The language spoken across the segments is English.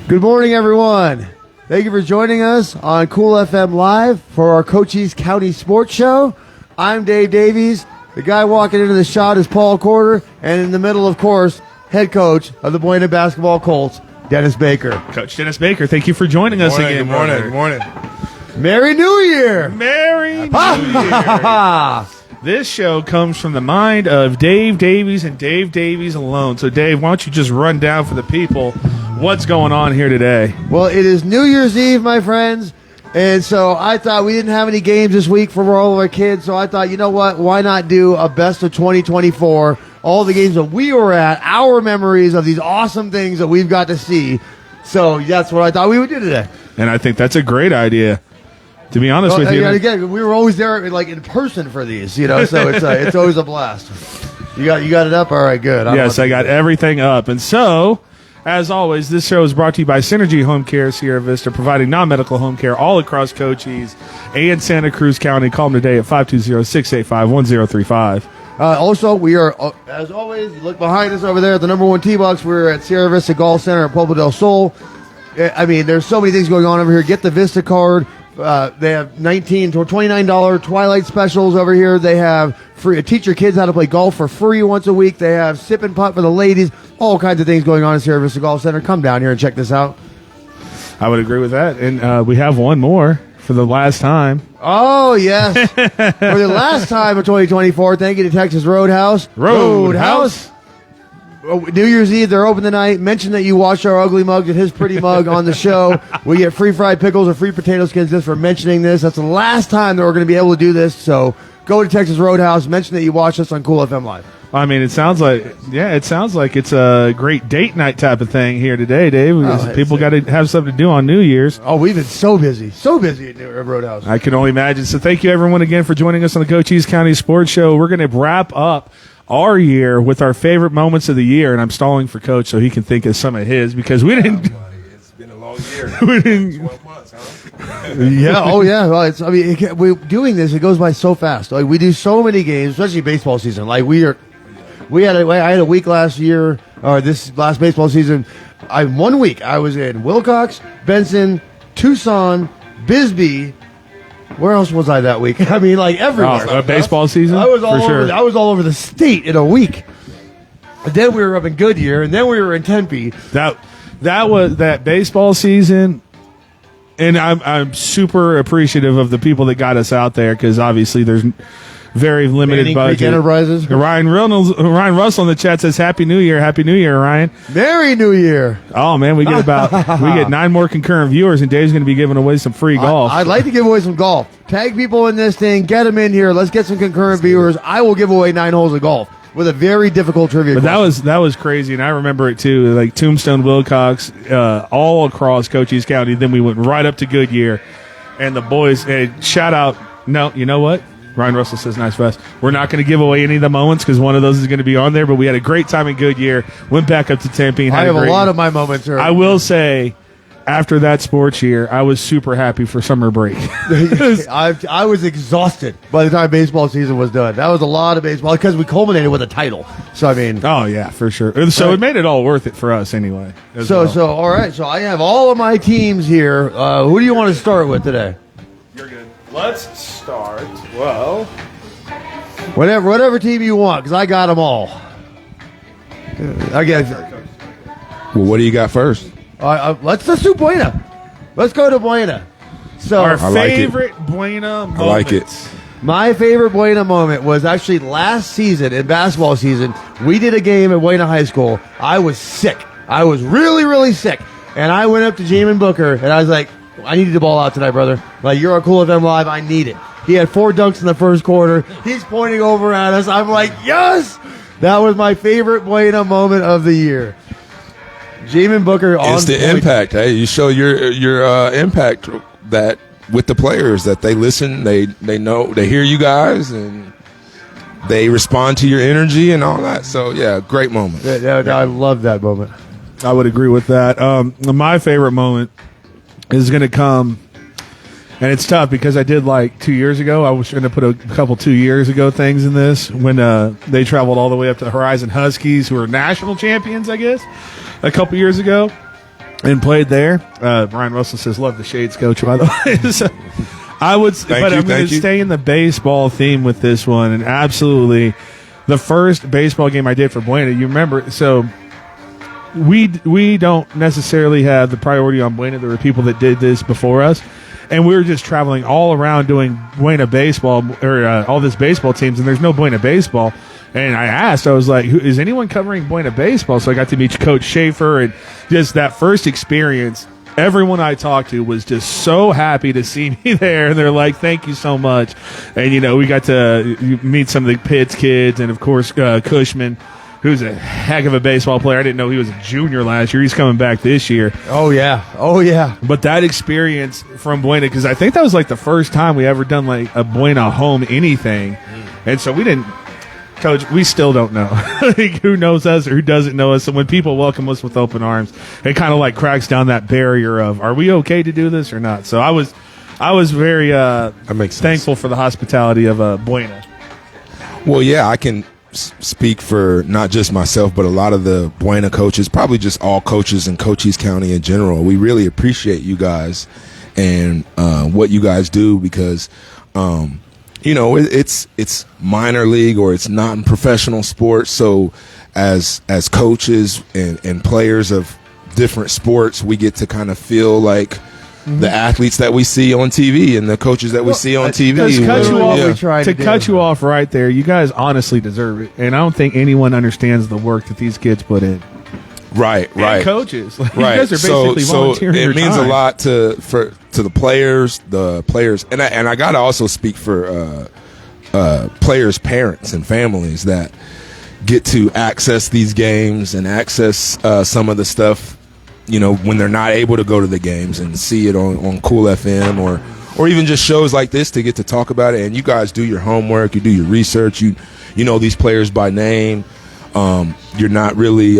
Good morning, everyone. Thank you for joining us on Cool FM Live for our Cochise County Sports Show. I'm Dave Davies. The guy walking into the shot is Paul Corder. And in the middle, of course, head coach of the Buena basketball Colts, Dennis Baker. Coach Dennis Baker, thank you for joining us again. Good morning. Merry New Year! Merry New Year! This show comes from the mind of Dave Davies and Dave Davies alone. So, Dave, why don't you just run down for the people what's going on here today? Well, it is New Year's Eve, my friends. And so I thought we didn't have any games this week for all of our kids. So I thought, you know what? Why not do a best of 2024? All the games that we were at, our memories of these awesome things that we've got to see. So that's what I thought we would do today. And I think that's a great idea. To be honest with you, again, we were always there, like in person for these, you know. So it's always a blast. You got it up, all right, good. Yes, I got everything up, and so as always, this show is brought to you by Synergy HomeCare Sierra Vista, providing non-medical home care all across Cochise and Santa Cruz County. Call them today at 520-685-1035. Also, we are, as always, you look behind us over there at the number one tee box. We're at Sierra Vista Golf Center at Pueblo Del Sol. I mean, there's so many things going on over here. Get the Vista card. They have $19 to $29 Twilight specials over here. They have free teach your kids how to play golf for free once a week. They have sip and putt for the ladies. All kinds of things going on at Sierra Vista Golf Center. Come down here and check this out. I would agree with that. And we have one more for the last time. Oh, yes. For the last time of 2024, thank you to Texas Roadhouse. Roadhouse. New Year's Eve, they're open tonight. Mention that you watched our ugly mug and his pretty mug on the show. We get free fried pickles or free potato skins just for mentioning this. That's the last time that we're going to be able to do this. So go to Texas Roadhouse. Mention that you watched us on Cool FM Live. I mean, it sounds like it's a great date night type of thing here today, Dave. People got to have something to do on New Year's. Oh, we've been so busy at Roadhouse. I can only imagine. So thank you, everyone, again for joining us on the Cochise County Sports Show. We're going to wrap up our year with our favorite moments of the year, and I'm stalling for Coach so he can think of some of his because we didn't. It's been a long year. We didn't. 12 months, huh? Yeah. Oh, yeah. Well, we're doing this. It goes by so fast. Like we do so many games, especially baseball season. Like I had a week last year, or this last baseball season. 1 week I was in Wilcox, Benson, Tucson, Bisbee. Where else was I that week? I mean, like everywhere. Baseball season? I was all over the state in a week. And then we were up in Goodyear, and then we were in Tempe. That was that baseball season, and I'm super appreciative of the people that got us out there because obviously there's very limited budget. Creek Enterprises. Ryan Russell in the chat says Happy New Year, Ryan. Merry New Year. Oh man, we get 9 more concurrent viewers, and Dave's going to be giving away some free golf. I'd like to give away some golf. Tag people in this thing, get them in here. Let's get some concurrent viewers. I will give away 9 holes of golf with a very difficult trivia. But that was crazy, and I remember it too. Like Tombstone, Wilcox, all across Cochise County. Then we went right up to Goodyear, and the boys. Shout out! No, you know what? Ryan Russell says, nice vest. We're not going to give away any of the moments because one of those is going to be on there, but we had a great time in Goodyear, went back up to Tempe. And I have a lot of my moments. I will say, after that sports year, I was super happy for summer break. I was exhausted by the time baseball season was done. That was a lot of baseball because we culminated with a title. So, I mean. Oh, yeah, for sure. So it made it all worth it for us anyway. So, all right. So I have all of my teams here. Who do you want to start with today? You're good. Let's start, well, whatever team you want, because I got them all. I guess. Well, what do you got first? Let's do Buena. Let's go to Buena. So our favorite Buena moment. I like it. My favorite Buena moment was actually last season in basketball season. We did a game at Buena High School. I was sick. I was really, really sick. And I went up to Jamin Booker, and I was like, I need the ball out tonight, brother. Like, you're on Cool FM Live. I need it. He had 4 dunks in the first quarter. He's pointing over at us. I'm like, yes! That was my favorite Buena moment of the year. Jamin Booker on It's the point. impact. Hey, you show your impact that with the players, that they listen, they know, they hear you guys, and they respond to your energy and all that. So, yeah, great moment. Yeah, I love that moment. I would agree with that. My favorite moment is going to come, and it's tough because I did like 2 years ago. I was going to put a couple 2 years ago things in this when they traveled all the way up to the Horizon Huskies, who were national champions, I guess, a couple years ago. and played there. Brian Russell says, "Love the shades, coach." By the way, so I'm going to stay in the baseball theme with this one, and absolutely, the first baseball game I did for Buena. You remember? So we don't necessarily have the priority on Buena. There were people that did this before us. And we were just traveling all around doing Buena baseball, or all this baseball teams, and there's no Buena baseball. And I asked, I was like, is anyone covering Buena baseball? So I got to meet Coach Schaefer, and just that first experience, everyone I talked to was just so happy to see me there. And they're like, thank you so much. And, we got to meet some of the Pitts kids, and, of course, Cushman, who's a heck of a baseball player. I didn't know he was a junior last year. He's coming back this year. Oh, yeah. But that experience from Buena, because I think that was like the first time we ever done like a Buena home anything. And so we didn't, Coach, we still don't know who knows us or who doesn't know us. So when people welcome us with open arms, it kind of like cracks down that barrier of, are we okay to do this or not? So I was very thankful for the hospitality of Buena. Well, yeah, I can speak for not just myself, but a lot of the Buena coaches, probably just all coaches in Cochise County in general. We really appreciate you guys and what you guys do, because it's minor league, or it's not in professional sports. So as coaches and players of different sports, we get to kind of feel like the athletes that we see on TV and the coaches that we see on TV. To cut you off right there, you guys honestly deserve it. And I don't think anyone understands the work that these kids put in. Right. And coaches. Like, right. You guys are basically volunteering your it means time. a lot to the players. And I got to also speak for players' parents and families that get to access these games and access some of the stuff, when they're not able to go to the games, and see it on Cool FM or even just shows like this to get to talk about it. And you guys do your homework, you do your research, you know these players by name. You're not really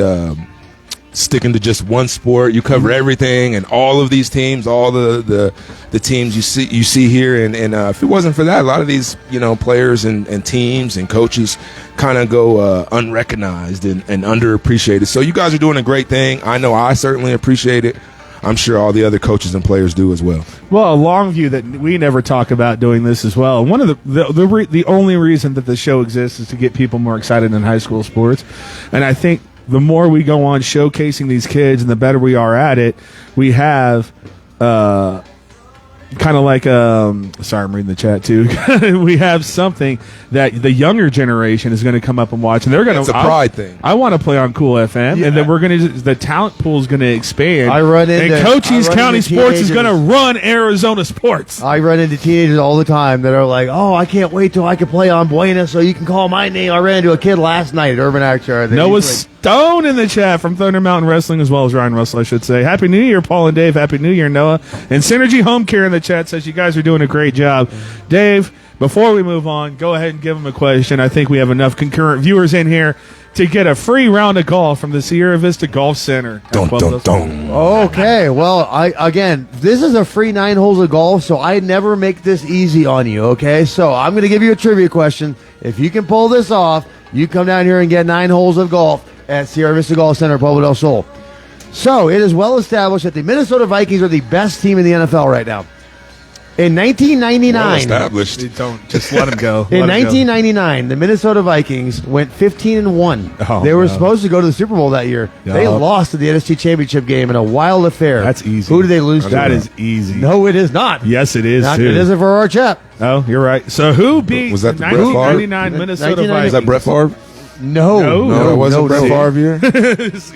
sticking to just one sport. You cover everything and all of these teams, all the teams you see here. And if it wasn't for that, a lot of these players and teams and coaches kind of go unrecognized and underappreciated. So you guys are doing a great thing. I know I certainly appreciate it. I'm sure all the other coaches and players do as well. Well, a long view that we never talk about doing this as well. One of the only reason that the show exists is to get people more excited in high school sports. And I think the more we go on showcasing these kids and the better we are at it, we have kind of like sorry, I'm reading the chat too. We have something that the younger generation is going to come up and watch, and they're going to. It's a pride thing. I want to play on Cool FM, and then we're going to. The talent pool is going to expand. And Cochise County Sports is going to run Arizona sports. I run into teenagers all the time that are like, "Oh, I can't wait till I can play on Buena, so you can call my name." I ran into a kid last night at Urban Actor. Noah Stone in the chat from Thunder Mountain Wrestling, as well as Ryan Russell, I should say. Happy New Year, Paul and Dave. Happy New Year, Noah. And Synergy Home Care in the chat says you guys are doing a great job. Dave, before we move on, go ahead and give them a question. I think we have enough concurrent viewers in here to get a free round of golf from the Sierra Vista Golf Center. Okay, well, this is a free 9 holes of golf, so I never make this easy on you, okay? So I'm going to give you a trivia question. If you can pull this off, you come down here and get 9 holes of golf at Sierra Vista Golf Center, Pueblo Del Sol. So it is well established that the Minnesota Vikings are the best team in the NFL right now. In 1999, well established. Don't just let them go. In 1999, the Minnesota Vikings went 15-1. They were supposed to go to the Super Bowl that year. They lost to the NFC Championship game in a wild affair. That's easy. Who did they lose to? That is easy. No, it is not. Yes, it is. It isn't for our chap. Oh, you're right. So who beat was that the 1999 Minnesota Vikings? Was that Brett Favre? No, it wasn't Brett Favre year.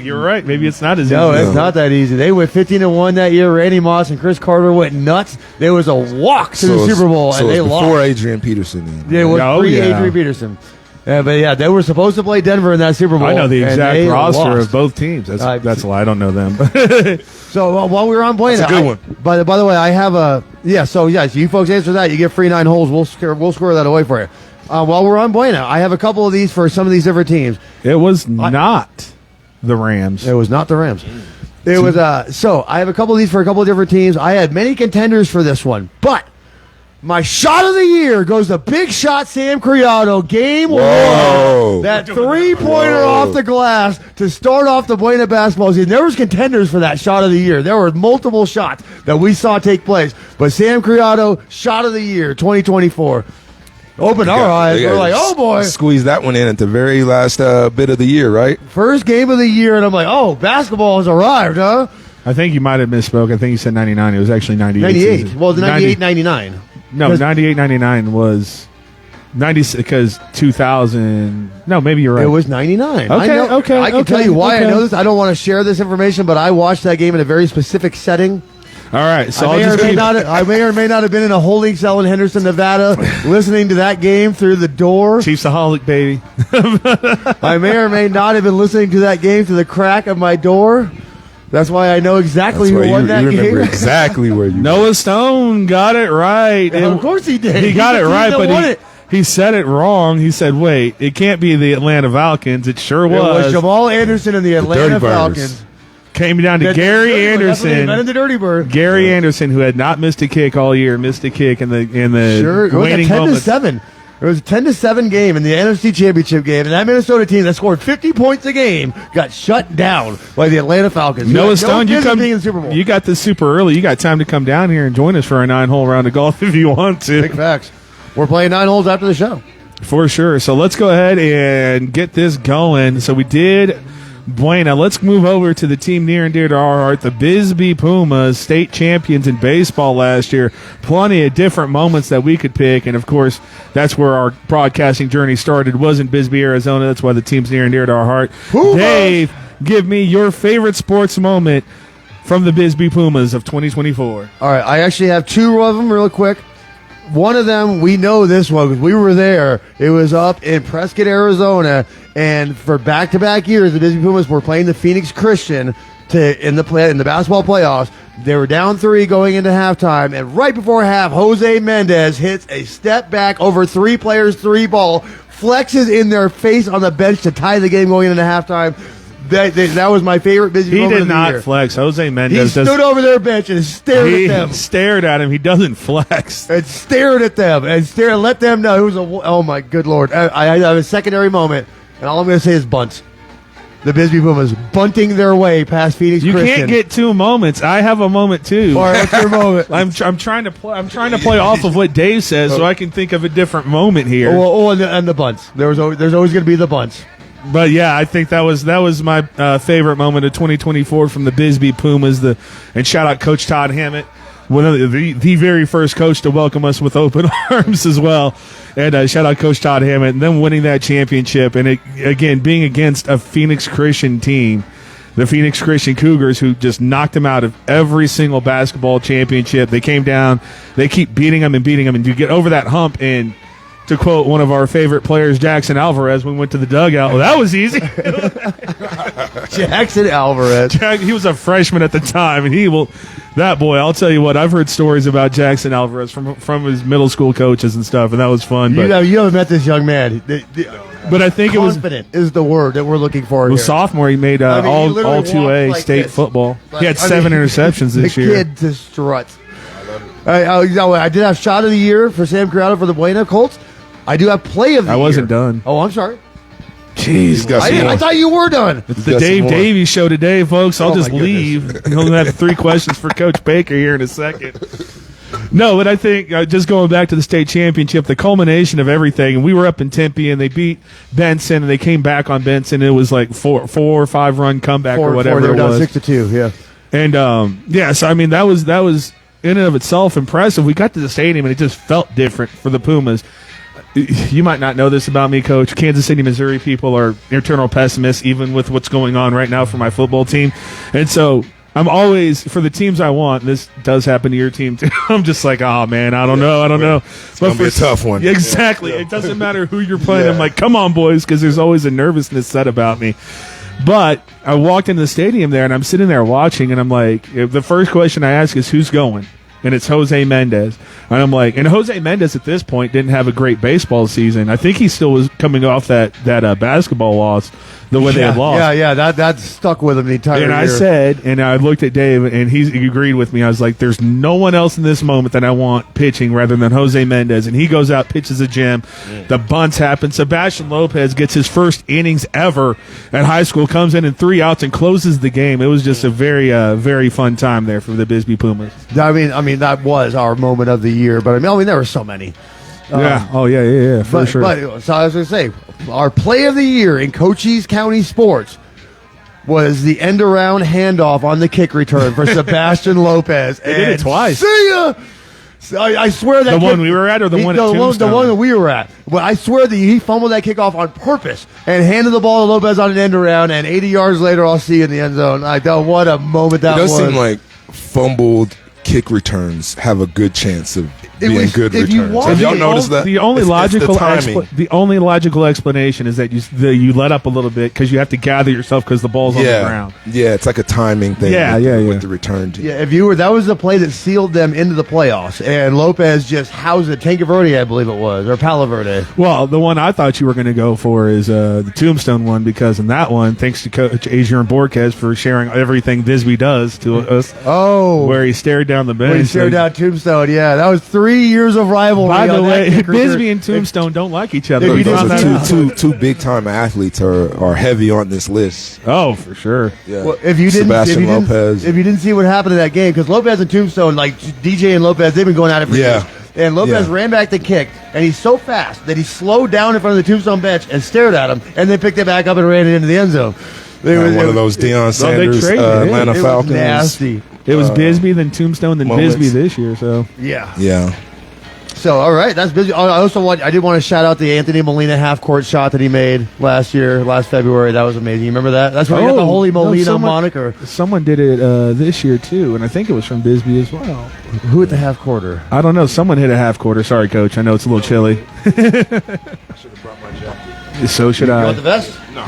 You're right. Maybe it's not as easy. No, it's not that easy. They went 15-1 that year. Randy Moss and Chris Carter went nuts. There was a walk to the Super Bowl, and they lost. Before Adrian Peterson. It was pre-Adrian Peterson. But they were supposed to play Denver in that Super Bowl. I know the exact roster of both teams. That's a lie. I don't know them. So while we were on Buena, that's a good one. By the way, I have a So you folks answer that. You get free 9 holes. We'll square that away for you. While we're on Buena, I have a couple of these for some of these different teams. It was not the Rams. It was not the Rams. It was so I have a couple of these for a couple of different teams. I had many contenders for this one, but My shot of the year goes to Big Shot Sam Criado, game Whoa. 1. That three-pointer off the glass to start off the Buena basketball season. There was contenders for that shot of the year. There were multiple shots that we saw take place. But Sam Criado, shot of the year, 2024. Opened our eyes. We're like, oh, boy. Squeeze that one in at the very last bit of the year, right? First game of the year, and I'm like, oh, basketball has arrived, huh? I think you might have misspoke. I think you said 99. It was actually 98. 98. Season. Well, the 98, 99. No, 98, 99 was 90 because 2000. No, maybe you're right. It was 99. Okay. I can tell you why I know this. I don't want to share this information, but I watched that game in a very specific setting. All right, so I may or may not have been in a holding cell in Henderson, Nevada, listening to that game through the door. Chiefsaholic, baby. I may or may not have been listening to that game through the crack of my door. That's why I know exactly who won that you game. remember exactly where you Noah Stone got it right. Yeah, of course he did. He got it right, but he said it wrong. He said, wait, it can't be the Atlanta Falcons. It sure was. It was Jamal Anderson and the Atlanta Falcons. Came down to Gary Anderson. The Dirty Bird. Gary Anderson, who had not missed a kick all year, missed a kick in the waning moments. 10-7. It was a 10-7 game in the NFC Championship game, and that Minnesota team that scored 50 points a game got shut down by the Atlanta Falcons. Noah Stone, you got this super early. You got time to come down here and join us for a 9-hole round of golf if you want to. Big facts. We're playing 9 holes after the show. For sure. So let's go ahead and get this going. So we did Buena. Let's move over to the team near and dear to our heart, the Bisbee Pumas, state champions in baseball last year. Plenty of different moments that we could pick, and of course, that's where our broadcasting journey started, was in Bisbee, Arizona. That's why the team's near and dear to our heart. Pumas. Dave, give me your favorite sports moment from the Bisbee Pumas of 2024. All right, I actually have 2 of them real quick. One of them, we know this one because we were there. It was up in Prescott, Arizona, and for back-to-back years, the Bisbee Pumas were playing the Phoenix Christian in the basketball playoffs. They were down 3 going into halftime, and right before half, Jose Mendez hits a step back over 3 players, 3 ball, flexes in their face on the bench to tie the game going into halftime. That was my favorite Bisbee moment of the year. He did not flex. Jose Mendez He stood over their bench and stared at them. He stared at him. He doesn't flex. And stared at them and let them know it was oh my good Lord. I have a secondary moment, and all I'm going to say is bunts. The Bisbee Pumas bunting their way past Phoenix Christian. You can't get 2 moments. I have a moment too. All right, what's your moment? I'm trying to play off of what Dave says, so I can think of a different moment here. And the bunts. There's always going to be the bunts. But yeah, I think that was my favorite moment of 2024 from the Bisbee Pumas. And shout out Coach Todd Hammett, one of the very first coach to welcome us with open arms as well. And shout out Coach Todd Hammett, and them winning that championship, and again being against a Phoenix Christian team, the Phoenix Christian Cougars, who just knocked them out of every single basketball championship. They came down, they keep beating them, and you get over that hump. And to quote one of our favorite players, Jackson Alvarez, when we went to the dugout, well, that was easy. Jackson Alvarez. He was a freshman at the time, and that boy, I'll tell you what, I've heard stories about Jackson Alvarez from his middle school coaches and stuff, and that was fun. You haven't met this young man. But I think confident is the word that we're looking for here. Well, sophomore, he made all 2A like state this. football. He had 7 interceptions this year. The kid just struts. I did have shot of the year for Sam Criado for the Buena Colts. I do have play of the year. I wasn't done. Oh, I'm sorry. Jeez, I thought you were done. It's the Dave Davies show today, folks. I'll just leave. We'll have 3 questions for Coach Baker here in a second. No, but I think just going back to the state championship, the culmination of everything, and we were up in Tempe, and they beat Benson, and they came back on Benson. It was like 4 or 5 run comeback or whatever they were it down was. 6-2, yeah. And so I mean that was in and of itself impressive. We got to the stadium, and it just felt different for the Pumas. You might not know this about me, Coach. Kansas City, Missouri people are eternal pessimists, even with what's going on right now for my football team. And so I'm always, for the teams I want, this does happen to your team too, I'm just like, oh, man, I don't know. It's going to be a tough one. Exactly. Yeah. It doesn't matter who you're playing. Yeah. I'm like, come on, boys, because there's always a nervousness set about me. But I walked into the stadium there, and I'm sitting there watching, and I'm like, the first question I ask is, who's going? And it's Jose Mendez. And I'm like, and Jose Mendez at this point didn't have a great baseball season. I think he still was coming off that basketball loss the way they had lost. Yeah, that stuck with him the entire And year. I said, and I looked at Dave, and he agreed with me. I was like, there's no one else in this moment that I want pitching rather than Jose Mendez. And he goes out, pitches a gem. The bunts happen. Sebastian Lopez gets his first innings ever at high school, comes in 3 outs and closes the game. It was just a very, very fun time there for the Bisbee Pumas. I mean, that was our moment of the year. But I mean, there were so many. For sure. But, so I was going to say, our play of the year in Cochise County sports was the end-around handoff on the kick return for Sebastian Lopez. They did it twice. See ya! I swear that the one we were at, or the one at Tombstone? The one that we were at. But I swear that he fumbled that kickoff on purpose and handed the ball to Lopez on an end-around, and 80 yards later, I'll see you in the end zone. I thought, what a moment that was. It does seem like fumbled kick returns have a good chance of being good returns. Have y'all noticed that? The only logical explanation is that you let up a little bit because you have to gather yourself because the ball's on the ground. Yeah, it's like a timing thing. With the return. That was the play that sealed them into the playoffs, and Lopez just housed it. Tanque Verde, I believe it was, or Palo Verde. Well, the one I thought you were going to go for is the Tombstone one, because in that one, thanks to Coach Adrian Borquez for sharing everything Bisbee does to us. Oh, where he stared down the bench. He stared down Tombstone. Yeah, that was 3 years of rivalry. By the way, Bisbee and Tombstone don't like each other. Those are two big time athletes are heavy on this list. Oh, for sure. Yeah. Well, if you Lopez. If you didn't see what happened in that game, because Lopez and Tombstone, like DJ and Lopez, they've been going at it for years. And Lopez ran back the kick, and he's so fast that he slowed down in front of the Tombstone bench and stared at him, and then picked it back up and ran it into the end zone. One of those Deion Sanders Atlanta Falcons. Nasty. It was Bisbee, then Tombstone, then Bisbee this year. So yeah. So all right, that's Bisbee. I did want to shout out the Anthony Molina half court shot that he made last February. That was amazing. You remember that? That's where he got the Holy Molina moniker. Someone did it this year too, and I think it was from Bisbee as well. Who hit the half quarter? I don't know. Someone hit a half quarter. Sorry, Coach. I know it's a little chilly. I should have brought my jacket. So should I. You want the vest? No.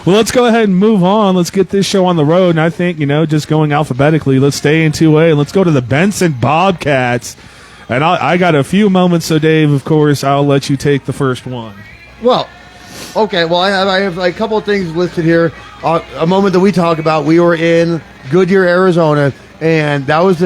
Well, let's go ahead and move on. Let's get this show on the road. And I think, just going alphabetically, let's stay in 2A and let's go to the Benson Bobcats. And I got a few moments, so Dave, of course, I'll let you take the first one. Well, okay. Well, I have a couple of things listed here. A moment that we talk about. We were in Goodyear, Arizona, and that was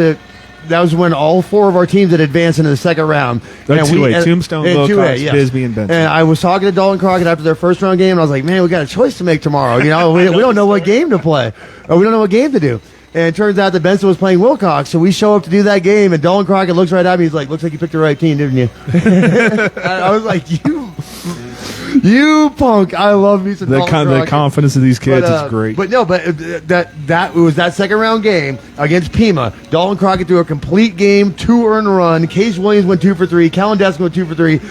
when all 4 of our teams had advanced into the second round. That's 2A, Tombstone, Wilcox, Bisbee, and Benson. And I was talking to Dalton Crockett after their first round game, and I was like, man, we got a choice to make tomorrow. We don't know what game to play, or we don't know what game to do. And it turns out that Benson was playing Wilcox, so we show up to do that game, and Dalton Crockett looks right at me. He's like, looks like you picked the right team, didn't you? I was like, you punk. I love me some Dalton Crockett. The confidence of these kids is great. But it was that second round game against Pima. Dalton Crockett threw a complete game, 2 earned run. Case Williams went 2 for 3. Callan Desk went 2 for 3.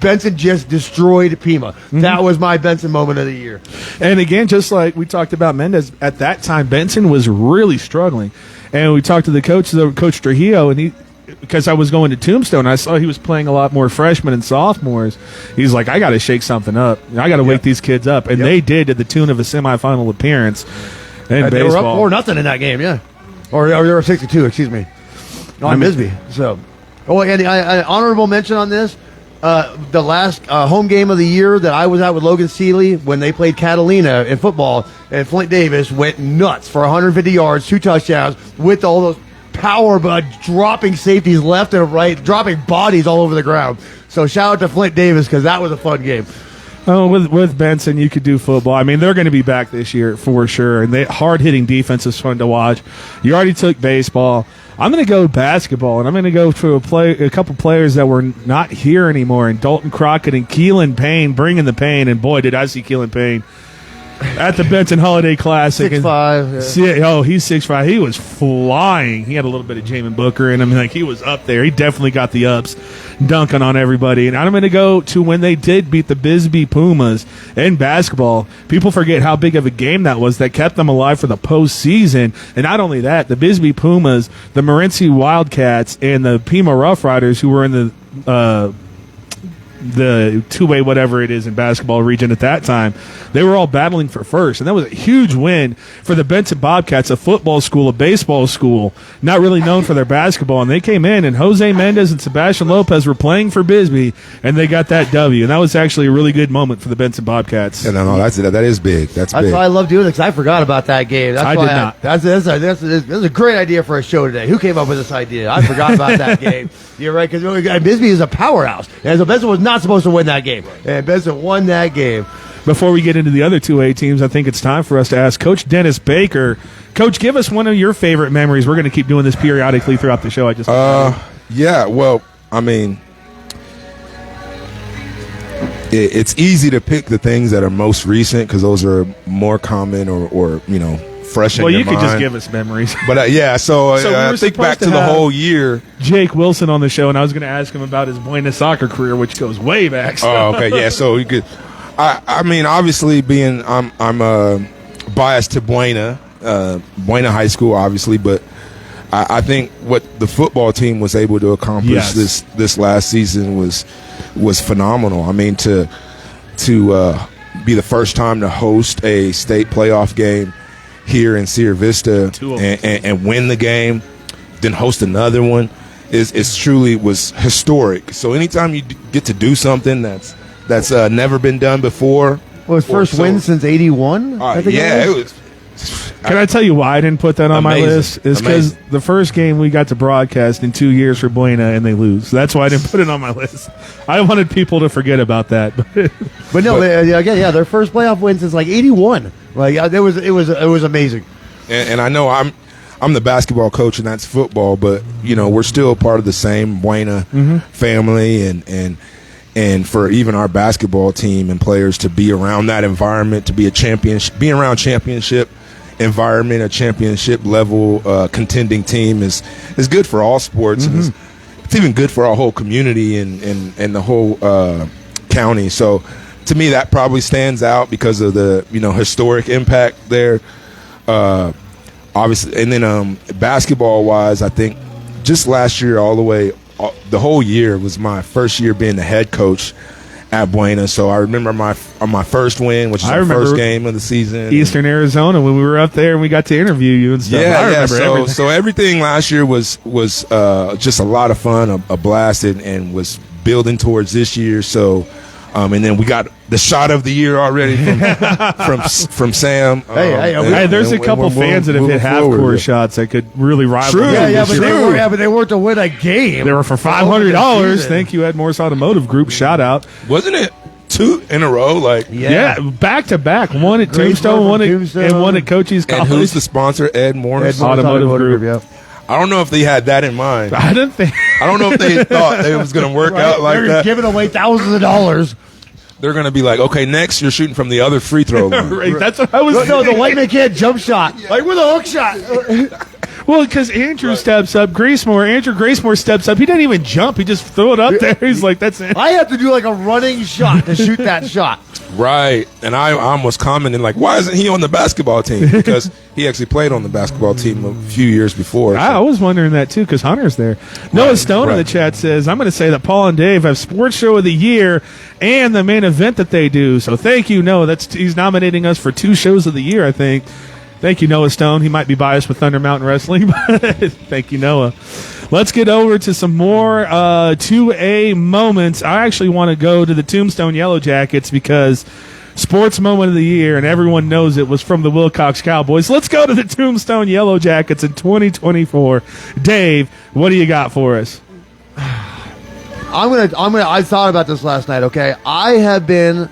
Benson just destroyed Pima. Mm-hmm. That was my Benson moment of the year. And again, just like we talked about Mendez, at that time, Benson was really struggling. And we talked to the coach, Coach Trujillo, and because I was going to Tombstone, I saw he was playing a lot more freshmen and sophomores. He's like, I got to shake something up. I got to wake these kids up. And they did, to the tune of a semifinal appearance in baseball. They were up 4-0 in that game, yeah. Or they were 62, excuse me, on Bisbee. So, and an honorable mention on this. The last home game of the year that I was at with Logan Seeley when they played Catalina in football, and Flint Davis went nuts for 150 yards, 2 touchdowns with all those power dropping safeties left and right, dropping bodies all over the ground. So shout out to Flint Davis because that was a fun game. Oh, with Benson, you could do football. I mean, they're going to be back this year for sure, and hard-hitting defense is fun to watch. You already took baseball. I'm going to go basketball, and I'm going to go to a couple players that were not here anymore, and Dalton Crockett and Keelan Payne bringing the pain, and boy, did I see Keelan Payne at the Benson Holiday Classic. 6'5". Yeah. Oh, he's 6'5". He was flying. He had a little bit of Jamin Booker in him. Like, he was up there. He definitely got the ups, dunking on everybody. And I'm going to go to when they did beat the Bisbee Pumas in basketball. People forget how big of a game that was that kept them alive for the postseason. And not only that, the Bisbee Pumas, the Morenci Wildcats, and the Pima Rough Riders, who were in the the two-way whatever it is in basketball region at that time. They were all battling for first, and that was a huge win for the Benson Bobcats, a football school, a baseball school, not really known for their basketball. And they came in, and Jose Mendez and Sebastian Lopez were playing for Bisbee, and they got that W. And that was actually a really good moment for the Benson Bobcats. Yeah, no, that is big. That's big. why I love doing it, because I forgot about that game. That's I why did not. That's a great idea for a show today. Who came up with this idea? I forgot about that game. You're right, because Bisbee is a powerhouse. And so Benson was not supposed to win that game. And Benson won that game. Before we get into the other 2A teams, I think it's time for us to ask Coach Dennis Baker. Coach, give us one of your favorite memories. We're going to keep doing this periodically throughout the show. Yeah, well, I mean, it's easy to pick the things that are most recent because those are more common or fresh in your mind. Well, you could just give us memories. But so I think back to the whole year. Jake Wilson on the show, and I was going to ask him about his Buena soccer career, which goes way back. So. Oh, okay, yeah. So you could. I mean, obviously, I'm biased to Buena High School, obviously, but I think what the football team was able to accomplish this last season was phenomenal. I mean, to be the first time to host a state playoff game here in Sierra Vista and win the game, then host another one is truly was historic. So anytime you get to do something that's never been done before. Well, his first win since '81. Yeah, it was. Can I tell you why I didn't put that on my list? Is because the first game we got to broadcast in 2 years for Buena, and they lose. That's why I didn't put it on my list. I wanted people to forget about that. But no, again, their first playoff win since like '81. Like it was amazing. And I know I'm the basketball coach, and that's football. But we're still part of the same Buena family, and for even our basketball team and players to be around that environment, to be being around championship environment, a championship level contending team is good for all sports. And it's even good for our whole community and the whole county. So to me, that probably stands out because of the historic impact there. Obviously, and then basketball wise, I think just last year the whole year was my first year being the head coach at Buena. So I remember my first win, which is our first game of the season. Eastern Arizona, when we were up there and we got to interview you and stuff. I remember everything. So everything last year was just a lot of fun, a blast, and was building towards this year. So and then we got the shot of the year already from Sam. There's a couple fans that have hit half-court shots that could really rival. True. But they weren't to win a game. They were for $500. Thank you, Ed Morse Automotive Group. Shout out. Wasn't it 2 in a row? Back to back. One at Tombstone, and one at Cochise County. And who's the sponsor? Ed Morse Automotive Group. Yep. I don't know if they had that in mind. I don't know if they thought it was going to work out like that. They're giving away thousands of dollars. They're going to be like, okay, next you're shooting from the other free throw line. Right, that's what I was. No, the white man can't jump shot. Like with a hook shot. Well, because Andrew steps up, Andrew Gracemore steps up. He didn't even jump. He just threw it up there. He's like, that's it. I have to do like a running shot to shoot that shot. Right. And I almost commented, like, why isn't he on the basketball team? Because he actually played on the basketball team a few years before. I was wondering that, too, because Hunter's there. Noah Stone in the chat says, I'm going to say that Paul and Dave have Sports Show of the Year and the main event that they do. So thank you, Noah. He's nominating us for 2 shows of the year, I think. Thank you, Noah Stone. He might be biased with Thunder Mountain Wrestling, but thank you, Noah. Let's get over to some more 2A moments. I actually want to go to the Tombstone Yellow Jackets because sports moment of the year, and everyone knows it, was from the Wilcox Cowboys. Let's go to the Tombstone Yellow Jackets in 2024. Dave, what do you got for us? I thought about this last night, okay? I have been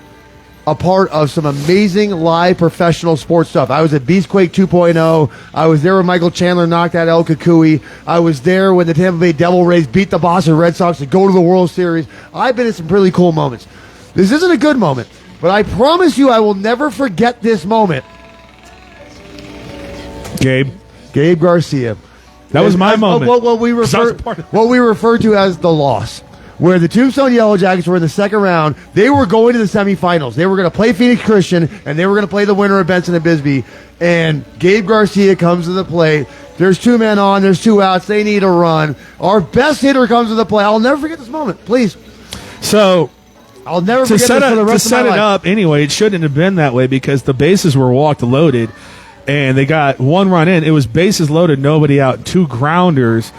a part of some amazing live professional sports stuff. I was at Beastquake 2.0. I was there when Michael Chandler knocked out El Kukui. I was there when the Tampa Bay Devil Rays beat the Boston Red Sox to go to the World Series. I've been in some really cool moments. This isn't a good moment, but I promise you I will never forget this moment. Gabe Garcia. That was my moment. What we refer to as the loss. Where the Tombstone Yellow Jackets were in the second round, they were going to the semifinals. They were going to play Phoenix Christian, and they were going to play the winner of Benson and Bisbee. And Gabe Garcia comes to the plate. There's 2 men on. There's 2 outs. They need a run. Our best hitter comes to the plate. I'll never forget this moment. Please. So I'll never to forget set this for the it, rest to of my set it life. up anyway. It shouldn't have been that way because the bases were walked loaded, and they got one run in. It was bases loaded, nobody out, 2 grounders,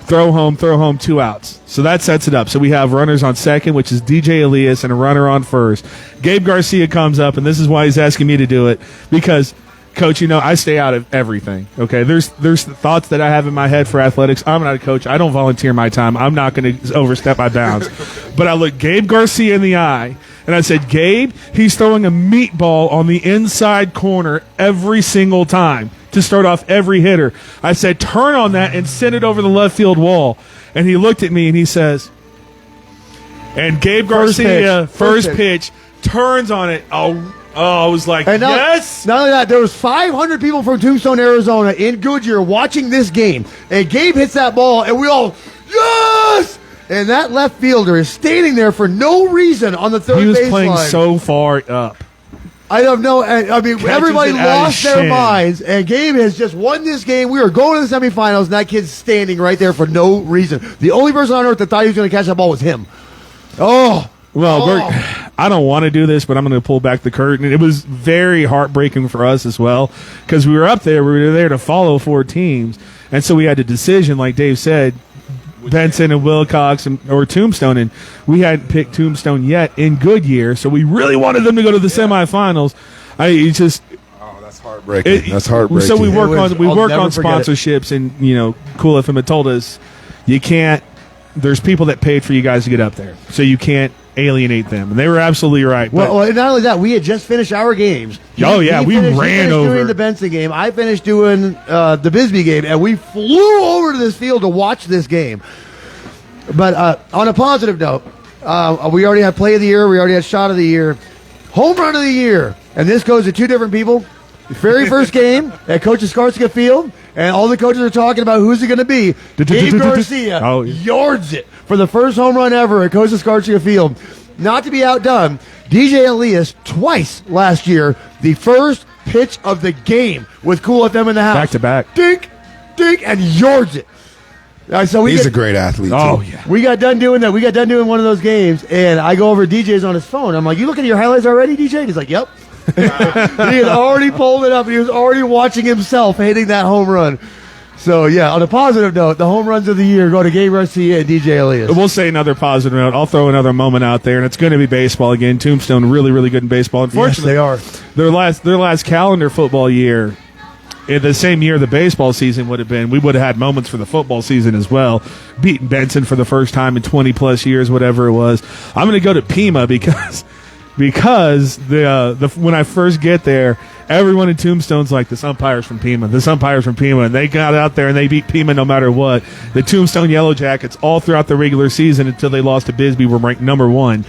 throw home, 2 outs. So that sets it up. So we have runners on second, which is DJ Elias, and a runner on first. Gabe Garcia comes up, and this is why he's asking me to do it because. Coach, I stay out of everything. Okay, there's thoughts that I have in my head for athletics. I'm not a coach. I don't volunteer my time. I'm not going to overstep my bounds. But I looked Gabe Garcia in the eye, and I said, Gabe, he's throwing a meatball on the inside corner every single time to start off every hitter. I said, turn on that and send it over the left field wall. And he looked at me and he says, and Gabe Garcia, first pitch, turns on it. Oh, I was like, and now, yes! Not only that, there was 500 people from Tombstone, Arizona in Goodyear watching this game. And Gabe hits that ball, and we all, yes! And that left fielder is standing there for no reason on the third baseline. He was playing so far up. I don't know. I mean, everybody lost their minds, and Gabe has just won this game. We are going to the semifinals, and that kid's standing right there for no reason. The only person on earth that thought he was going to catch that ball was him. I don't want to do this, but I'm going to pull back the curtain. It was very heartbreaking for us as well because we were up there. We were there to follow 4 teams, and so we had a decision, like Dave said, Benson and Wilcox or Tombstone, and we hadn't picked Tombstone yet in Goodyear, so we really wanted them to go to the semifinals. That's heartbreaking. That's heartbreaking. So we work on I'll sponsorships, and Cool FM had told us you can't. There's people that paid for you guys to get up there, so you can't alienate them. And they were absolutely right. Well, not only that, we had just finished our games. We ran over. Doing the Benson game. I finished doing the Bisbee game, and we flew over to this field to watch this game. But on a positive note, we already had play of the year. We already had shot of the year. Home run of the year. And this goes to 2 different people. The very first game at Cochise County Field, and all the coaches are talking about who's it going to be. Gabe Garcia yards it for the first home run ever at Cochise County Field. Not to be outdone, DJ Elias twice last year, the first pitch of the game with Cool FM in the house. Back to back. Dink, dink, and yards it. So he's a great athlete, too. Oh, yeah. We got done doing that. We got done doing one of those games, and I go over to DJ's on his phone. I'm like, you looking at your highlights already, DJ? And he's like, yep. He had already pulled it up, and he was already watching himself hitting that home run. So, yeah, on a positive note, the home runs of the year go to Gabe Garcia and DJ Elias. We'll say another positive note. I'll throw another moment out there, and it's going to be baseball again. Tombstone really, really good in baseball. Unfortunately, yes, they are. Their last calendar football year, in the same year the baseball season would have been, we would have had moments for the football season as well. Beating Benson for the first time in 20-plus years, whatever it was. I'm going to go to Pima because the when I first get there, everyone in Tombstone's like, this umpire's from Pima, and they got out there and they beat Pima no matter what. The Tombstone Yellow Jackets all throughout the regular season until they lost to Bisbee were ranked number 1.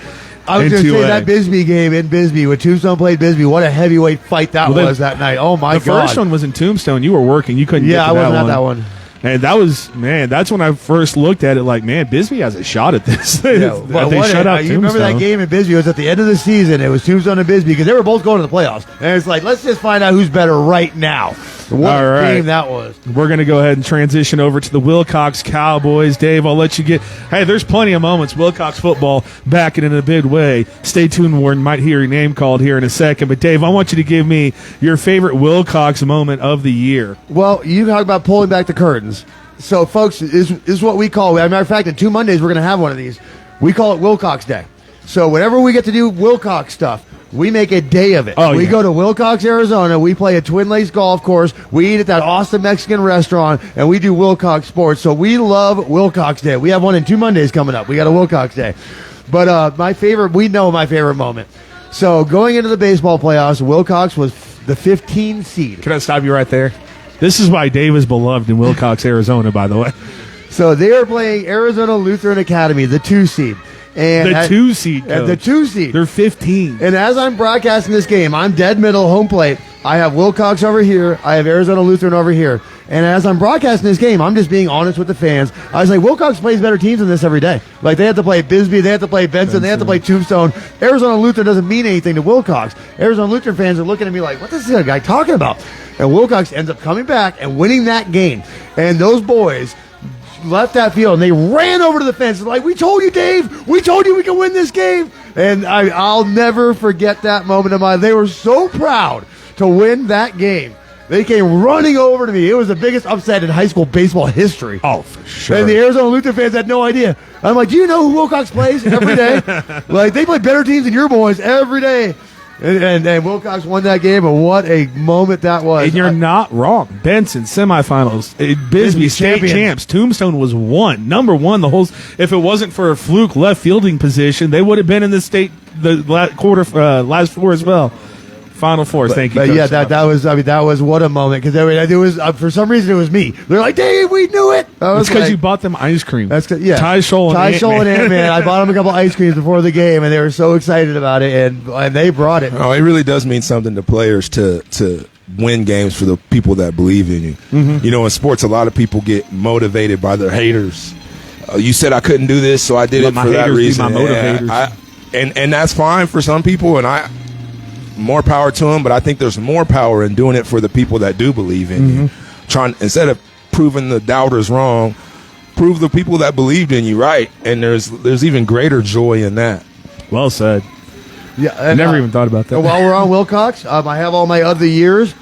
I was going to say that Bisbee game in Bisbee, when Tombstone played Bisbee, what a heavyweight fight that was that night. Oh, my God. The first one was in Tombstone. You were working. You couldn't get to that one. Yeah, I wasn't at that one. And that was, that's when I first looked at it like, man, Bisbee has a shot at this. Yeah, they shut out you remember that game in Bisbee? It was at the end of the season. It was Tombstone and Bisbee because they were both going to the playoffs. And it's like, let's just find out who's better right now. What game that was. We're going to go ahead and transition over to the Wilcox Cowboys. Dave, I'll let you get. Hey, there's plenty of moments. Wilcox football back in a big way. Stay tuned, Warren. Might hear your name called here in a second. But, Dave, I want you to give me your favorite Wilcox moment of the year. Well, you talk about pulling back the curtains. So, folks, is what we call, as a matter of fact, in 2 Mondays, we're going to have one of these. We call it Wilcox Day. So, whenever we get to do Wilcox stuff, we make a day of it. We go to Wilcox, Arizona. We play a Twin Lakes golf course. We eat at that awesome Mexican restaurant, and we do Wilcox sports. So, we love Wilcox Day. We have one in 2 Mondays coming up. We got a Wilcox Day. But my favorite moment. So, going into the baseball playoffs, Wilcox was the 15 seed. Can I stop you right there? This is why Dave is beloved in Wilcox, Arizona, by the way. So they are playing Arizona Lutheran Academy, the 2 seed. And the 2 seed. The 2 seed. They're 15. And as I'm broadcasting this game, I'm dead middle, home plate. I have Wilcox over here. I have Arizona Lutheran over here. And as I'm broadcasting this game, I'm just being honest with the fans. I was like, Wilcox plays better teams than this every day. Like, they have to play Bisbee, they have to play Benson, they have to play Tombstone. Arizona Lutheran doesn't mean anything to Wilcox. Arizona Lutheran fans are looking at me like, what is this guy talking about? And Wilcox ends up coming back and winning that game. And those boys left that field and they ran over to the fence. Like, we told you, Dave. We told you we could win this game. And I'll never forget that moment of mine. They were so proud to win that game. They came running over to me. It was the biggest upset in high school baseball history. Oh, for sure. And the Arizona Lutheran fans had no idea. I'm like, do you know who Wilcox plays every day? Like, they play better teams than your boys every day. And Wilcox won that game, and what a moment that was. And you're not wrong. Benson, semifinals. Bisbee, state champions. champs. Tombstone was number one. The whole. If it wasn't for a fluke left fielding position, they would have been in the state last four as well. Final four. Thank you. But Coach. yeah, that was what a moment, because it was for some reason it was me. They're like, Dave, we knew it. It's because you bought them ice cream. That's yeah. Ty Scholl and Ant-Man. I bought them a couple ice creams before the game, and they were so excited about it, and they brought it. Oh, it really does mean something to players to win games for the people that believe in you. Mm-hmm. You know, in sports, a lot of people get motivated by their haters. You said I couldn't do this, so I did it for that reason. My motivators. And that's fine for some people, and more power to them, but I think there's more power in doing it for the people that do believe in you. Instead of proving the doubters wrong, prove the people that believed in you right, and there's even greater joy in that. Well said. Yeah, I never even thought about that. While we're on Wilcox, I have all my other years.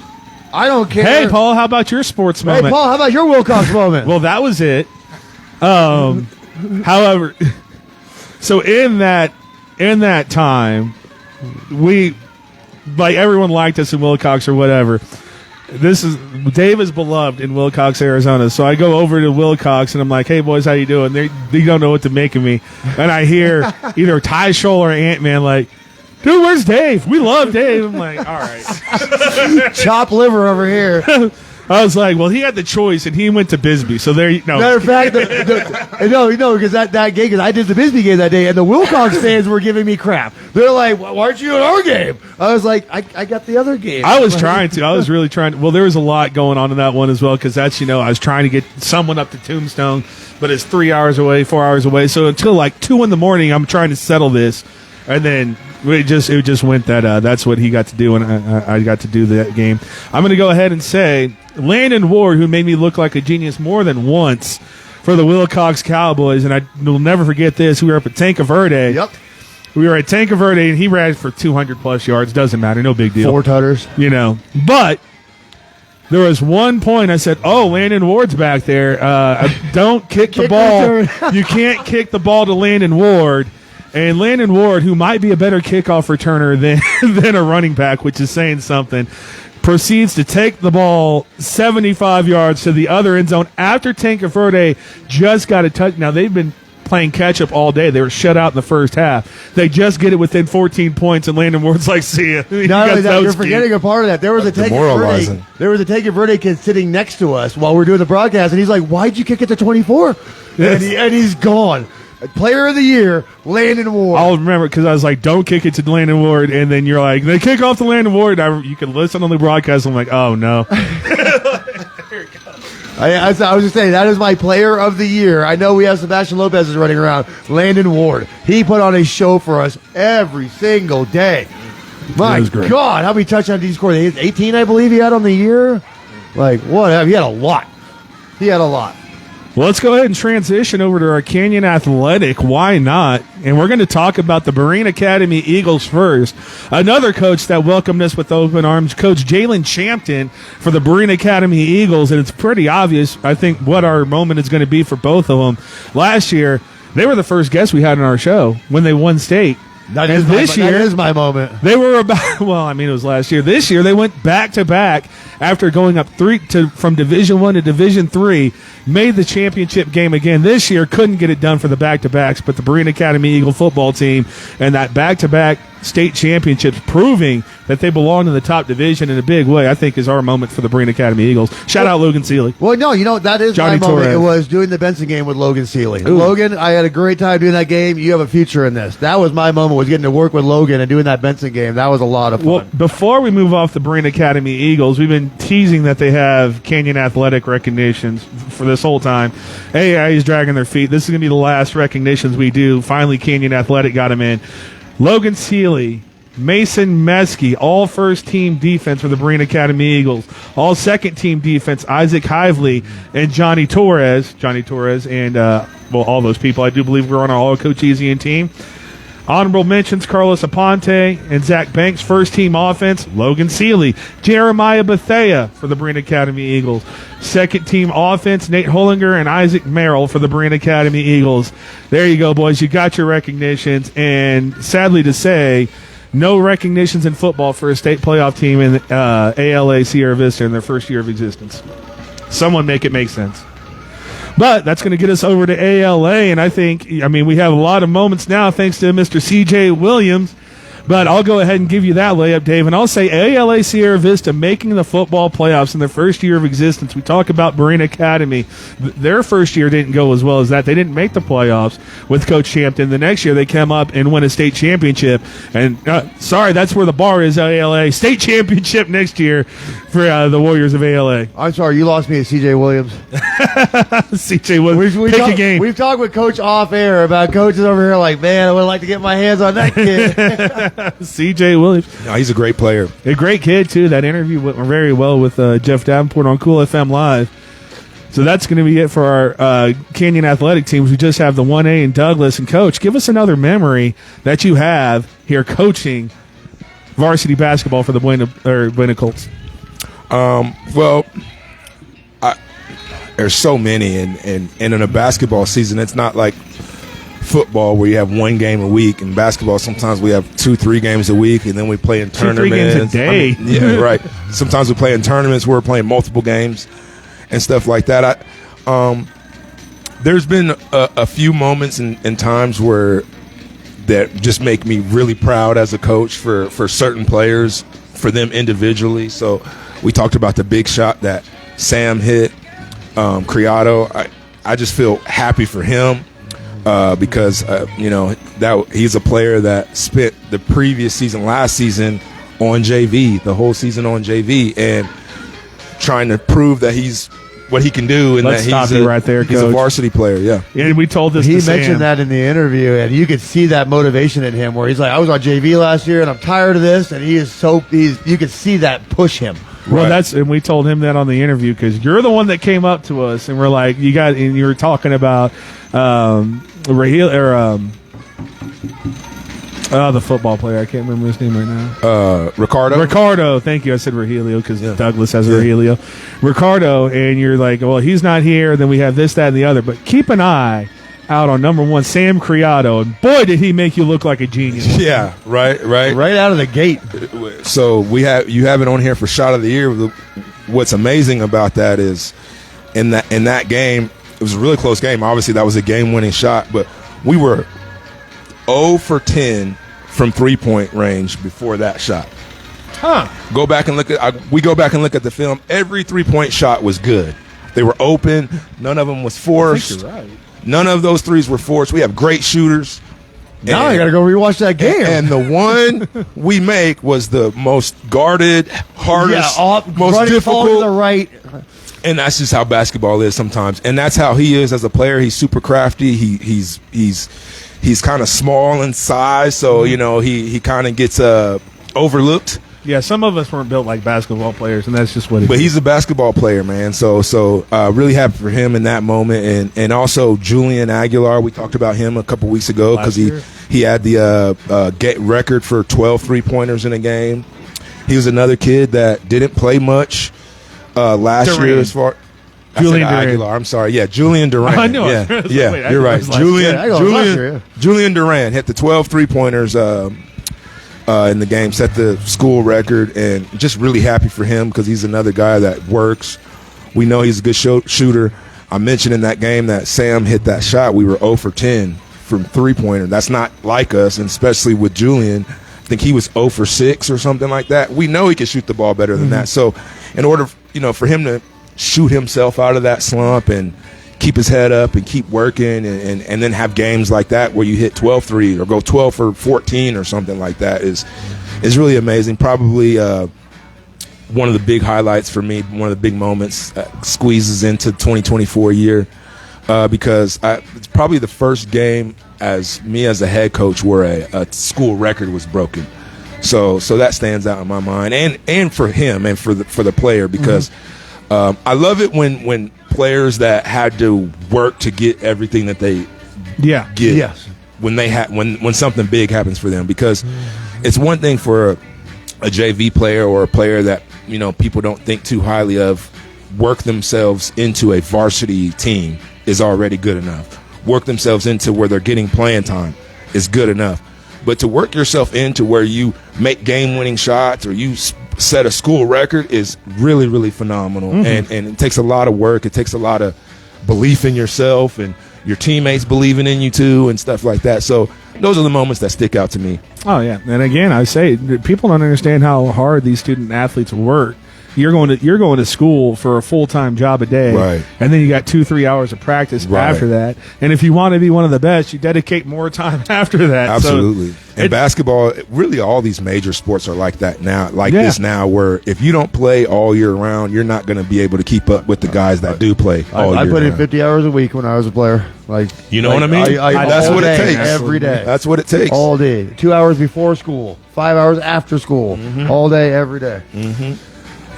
I don't care. Hey, Paul, how about your sports moment? Hey, Paul, how about your Wilcox moment? Well, that was it. However, so in that time, we, like, everyone liked us in Wilcox or whatever. Dave is beloved in Wilcox, Arizona. So I go over to Wilcox and I'm like, "Hey boys, how you doing?" They don't know what to make of me, and I hear either Ty Scholl or Ant-Man like, "Dude, where's Dave? We love Dave." I'm like, "All right." Chop liver over here. I was like, well, he had the choice, and he went to Bisbee. So there you go. Matter of fact, no, because that game, because I did the Bisbee game that day, and the Wilcox fans were giving me crap. They're like, "Why aren't you in our game?" I was like, I got the other game. I was trying to. I was really trying to. Well, there was a lot going on in that one as well, because that's, I was trying to get someone up to Tombstone, but it's 3 hours away, 4 hours away. So until like 2 in the morning, I'm trying to settle this, and then it just went that that's what he got to do, and I got to do that game. I'm going to go ahead and say Landon Ward, who made me look like a genius more than once for the Wilcox Cowboys, and I will never forget this. We were up at Tanca Verde. Yep. We were at Tanca Verde, and he ran for 200-plus yards. Doesn't matter. No big deal. 4 tutters. But there was one point I said, "Oh, Landon Ward's back there. Don't kick the ball. You can't kick the ball to Landon Ward." And Landon Ward, who might be a better kickoff returner than a running back, which is saying something, proceeds to take the ball 75 yards to the other end zone after Tanca Verde just got a touch. Now, they've been playing catch-up all day. They were shut out in the first half. They just get it within 14 points, and Landon Ward's like, "See ya." Not only that, you're forgetting a part of that. There was a Tanca Verde kid sitting next to us while we were doing the broadcast, and he's like, "Why'd you kick it to 24?" Yes. And he's gone. Player of the year, Landon Ward. I'll remember because I was like, "Don't kick it to Landon Ward," and then you're like, "They kick off to Landon Ward." You can listen on the broadcast. I'm like, "Oh no." I was just saying, that is my player of the year. I know we have Sebastian Lopez is running around. Landon Ward. He put on a show for us every single day. My God, how many touchdowns did he score? 18, I believe he had on the year. Like, what? He had a lot. Well, let's go ahead and transition over to our Canyon Athletic. Why not? And we're going to talk about the Buena Academy Eagles first. Another coach that welcomed us with open arms, Coach Jalen Champton for the Buena Academy Eagles. And it's pretty obvious, I think, what our moment is going to be for both of them. Last year, they were the first guests we had on our show when they won state. That is my moment. They were about, well, I mean, it was last year. This year, they went back-to-back after going up from Division I to Division III, made the championship game again. This year, couldn't get it done for the back-to-backs, but the Buena Academy Eagle football team and that back-to-back state championships proving that they belong in the top division in a big way, I think is our moment for the Buena Academy Eagles. Shout out Logan Seeley. Well, no, that is Johnny my moment. Torres. It was doing the Benson game with Logan Seeley. Ooh. Logan, I had a great time doing that game. You have a future in this. That was my moment, was getting to work with Logan and doing that Benson game. That was a lot of fun. Well, before we move off the Buena Academy Eagles, we've been teasing that they have Canyon Athletic recognitions for this whole time. AAI's dragging their feet. This is going to be the last recognitions we do. Finally, Canyon Athletic got him in. Logan Seeley, Mason Meskey, all first-team defense for the Buena Academy Eagles. All second-team defense, Isaac Hively and Johnny Torres, and, all those people. I do believe we're on our all-Cochisian team. Honorable mentions: Carlos Aponte and Zach Banks. First team offense: Logan Seeley, Jeremiah Bethea for the Buena Academy Eagles. Second team offense: Nate Hollinger and Isaac Merrill for the Buena Academy Eagles. There you go, boys. You got your recognitions, and sadly to say, no recognitions in football for a state playoff team in ALA Sierra Vista in their first year of existence. Someone make it make sense. But that's going to get us over to ALA, and we have a lot of moments now thanks to Mr. C.J. Williams. But I'll go ahead and give you that layup, Dave, and I'll say ALA Sierra Vista making the football playoffs in their first year of existence. We talk about Buena Academy. Their first year didn't go as well as that. They didn't make the playoffs with Coach Champton. The next year they come up and win a state championship. And, that's where the bar is, ALA. State championship next year for the Warriors of ALA. I'm sorry, you lost me at C.J. Williams. C.J. Williams, pick a game. We've talked with Coach off air about coaches over here like, man, I would like to get my hands on that kid. C.J. Williams. No, he's a great player. A great kid, too. That interview went very well with Jeff Davenport on Cool FM Live. So that's going to be it for our Canyon Athletic teams. We just have the 1A in Douglas. And, Coach, give us another memory that you have here coaching varsity basketball for the Buena Colts. There's so many. And in a basketball season, it's not like football where you have one game a week. In basketball, sometimes we have 2-3 games a week, and then we play in tournaments. 2-3 games a day. Yeah, right. Sometimes we play in tournaments where we're playing multiple games and stuff like that. There's been a few moments and times where that just make me really proud as a coach for certain players, for them individually. So we talked about the big shot that Sam hit, Criado. I just feel happy for him. Because he's a player that spent the previous season, last season, on JV, the whole season on JV, and trying to prove that he's what he can do, and Let's that stop you right there, he's Coach. a varsity player. Yeah, And we told this. He to Sam. mentioned that in the interview, and you could see that motivation in him, where he's like, "I was on JV last year, and I'm tired of this," and you could see that push him. Well, right. and we told him that on the interview because you're the one that came up to us and we're like, and you were talking about the football player. I can't remember his name right now. Ricardo. Thank you. I said Rogelio because Douglas has Rogelio. Ricardo, and you're like, well, he's not here. Then we have this, that, and the other. But keep an eye out on number one, Sam Criado, and boy, did he make you look like a genius. Yeah, right out of the gate. So you have it on here for shot of the year. What's amazing about that is in that game, it was a really close game. Obviously, that was a game-winning shot, but we were 0 for 10 from three-point range before that shot. We go back and look at the film. Every three-point shot was good. They were open. None of them was forced. I think you're right. None of those threes were forced. We have great shooters. Now I got to go rewatch that game. And the one we make was the most guarded, hardest, most difficult. To the right. And that's just how basketball is sometimes. And that's how he is as a player. He's super crafty. He's kind of small in size, so he kind of gets overlooked. Yeah, some of us weren't built like basketball players, and that's just what it is. But he's a basketball player, man. So really happy for him in that moment. And also Julian Aguilar, we talked about him a couple weeks ago because he had the record for 12 three-pointers in a game. He was another kid that didn't play much last year as far. Julian Aguilar. I'm sorry. Yeah, Julian Duran. I know. Yeah, you're right. Julian Duran hit the 12 three-pointers in the game, set the school record, and just really happy for him because he's another guy that works. We know he's a good shooter. I mentioned in that game that Sam hit that shot. We were 0 for 10 from three-pointer. That's not like us, and especially with Julian. I think he was 0 for 6 or something like that. We know he can shoot the ball better than that. So in order for him to shoot himself out of that slump and keep his head up and keep working and then have games like that where you hit 12 threes or go 12 for 14 or something like that is really amazing. Probably one of the big highlights for me, one of the big moments, squeezes into 2024 year because it's probably the first game as a head coach where a school record was broken. So that stands out in my mind and for him and for the player because I love it when players that had to work to get everything that they get. Yes. when something big happens for them, because it's one thing for a JV player or a player that people don't think too highly of, work themselves into a varsity team is already good enough. Work themselves into where they're getting playing time is good enough. But to work yourself into where you make game-winning shots or you set a school record is really, really phenomenal. And it takes a lot of work. It takes a lot of belief in yourself and your teammates believing in you too and stuff like that. So those are the moments that stick out to me. Oh, yeah. And again, I say people don't understand how hard these student athletes work. You're going to school for a full-time job a day, right? And then you got 2-3 hours of practice after that. And if you want to be one of the best, you dedicate more time after that. Absolutely. So and basketball, really, all these major sports are like that now. This now, where if you don't play all year round, you're not going to be able to keep up with the guys that do play all year round. I put in 50 hours a week when I was a player. What I mean? That's what it takes every day. That's what it takes all day. 2 hours before school, 5 hours after school, all day, every day.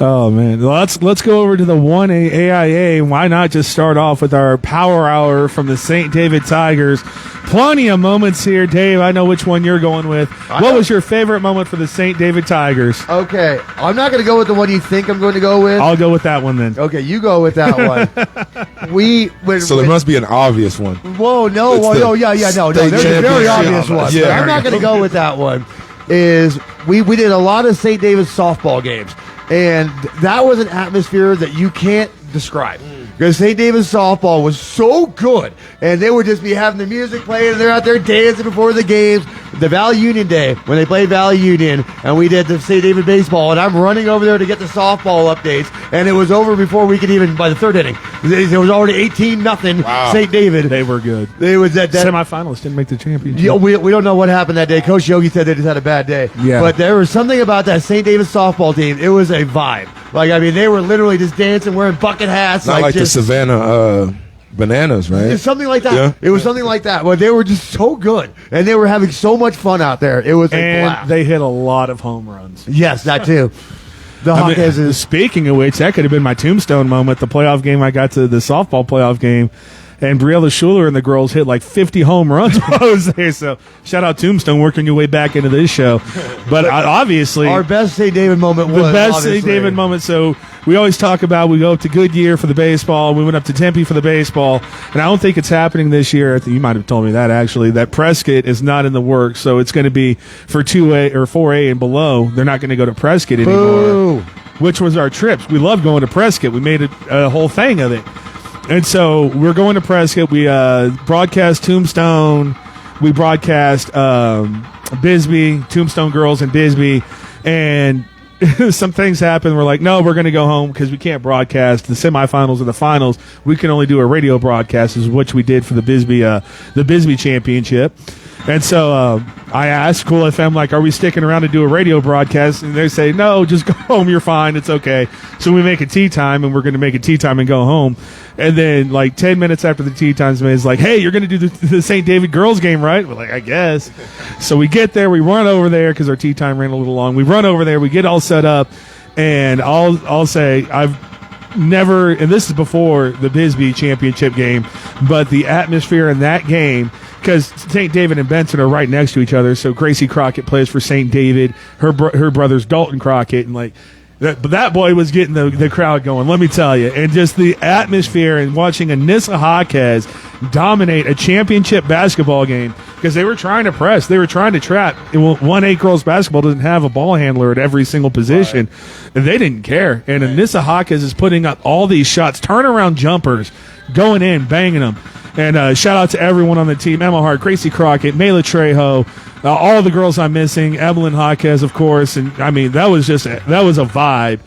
Oh, man. Let's go over to the 1A AIA. Why not just start off with our power hour from the St. David Tigers? Plenty of moments here, Dave. I know which one you're going with. What was your favorite moment for the St. David Tigers? Okay. I'm not going to go with the one you think I'm going to go with. I'll go with that one then. Okay, you go with that one. So there must be an obvious one. Whoa, no. No. There's a very obvious one. Yeah. But I'm not going to go with that one. We did a lot of St. David's softball games. And that was an atmosphere that you can't describe. Because St. David's softball was so good. And they would just be having the music playing, and they're out there dancing before the games. The Valley Union Day, when they played Valley Union, and we did the St. David baseball, and I'm running over there to get the softball updates, and it was over before we could even, by the third inning. It was already 18-0 St. David. They were good. It was that semifinalists didn't make the championship. Yeah, we don't know what happened that day. Coach Yogi said they just had a bad day. Yeah. But there was something about that St. David softball team. It was a vibe. They were literally just dancing, wearing bucket hats. Not like the Savannah Bananas, right? It's something like that. Yeah. It was something like that. But they were just so good. And they were having so much fun out there. It was a blast. They hit a lot of home runs. Yes, that too. Speaking of which, that could have been my tombstone moment. The playoff game I got to, the softball playoff game, and Briella Schuler and the girls hit like 50 home runs while I was there. So shout out Tombstone, working your way back into this show. But obviously, our best St. David moment was the best St. David moment. So we always talk about, we go up to Goodyear for the baseball. We went up to Tempe for the baseball. And I don't think it's happening this year. I think you might have told me that, actually, that Prescott is not in the works. So it's going to be for 2A or 4A and below. They're not going to go to Prescott anymore. Boo. Which was our trips. We loved going to Prescott. We made a whole thing of it. And so we're going to Prescott. We broadcast Tombstone. We broadcast Bisbee, Tombstone girls and Bisbee. And some things happened. We're like, no, we're going to go home because we can't broadcast the semifinals and the finals. We can only do a radio broadcast, which we did for the Bisbee championship. And so I asked Cool FM, like, are we sticking around to do a radio broadcast? And they say, no, just go home. You're fine. It's okay. So we make a tea time, and we're going to make a tea time and go home. And then, like, 10 minutes after the tea time's made, it's like, hey, you're going to do the St. David girls game, right? We're like, I guess. So we get there. We run over there because our tea time ran a little long. We run over there. We get all set up. And I'll say I've never, and this is before the Bisbee championship game, but the atmosphere in that game, because St. David and Benson are right next to each other. So Gracie Crockett plays for St. David. Her brother's Dalton Crockett, and like that boy was getting the crowd going. Let me tell you, and just the atmosphere and watching Anissa Jaquez dominate a championship basketball game because they were trying to press, they were trying to trap. 1A girls basketball doesn't have a ball handler at every single position, and they didn't care. And Anissa Jaquez is putting up all these shots, turnaround jumpers, going in, banging them. And shout out to everyone on the team: Emma Hart, Gracie Crockett, Mela Trejo, all the girls I'm missing, Evelyn Jaquez, of course. And I mean, that was a vibe.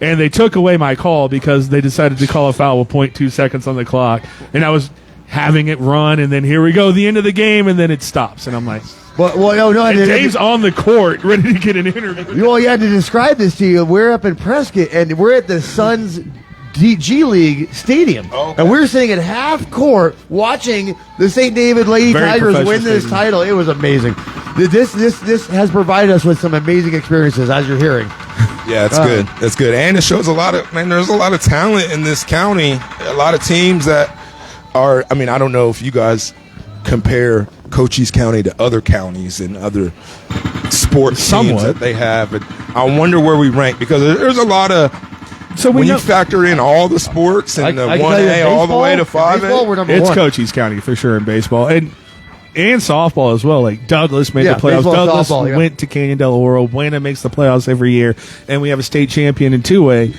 And they took away my call because they decided to call a foul with 0.2 seconds on the clock. And I was having it run, and then here we go, the end of the game, and then it stops. And I'm like, and Dave's on the court ready to get an interview. Well, you had to describe this to you. We're up in Prescott, and we're at the Suns G League Stadium. And we're sitting at half court watching the St. David Lady Tigers win this title. It was amazing. This has provided us with some amazing experiences, as you're hearing. Yeah, it's good. That's good. And it shows there's a lot of talent in this county. A lot of teams that are, I mean, I don't know if you guys compare Cochise County to other counties and other sports teams Somewhat. that they have. And I wonder where we rank, because there's a lot of, So when you factor in all the sports and the I can tell you 1A all the way to baseball, 5A. we're number it's one. Cochise County for sure in baseball and softball as well. Like Douglas made Yeah, the playoffs. baseball, Douglas softball, yeah. went to Canyon del Oro. Buena makes the playoffs every year, and we have a state champion in 2A.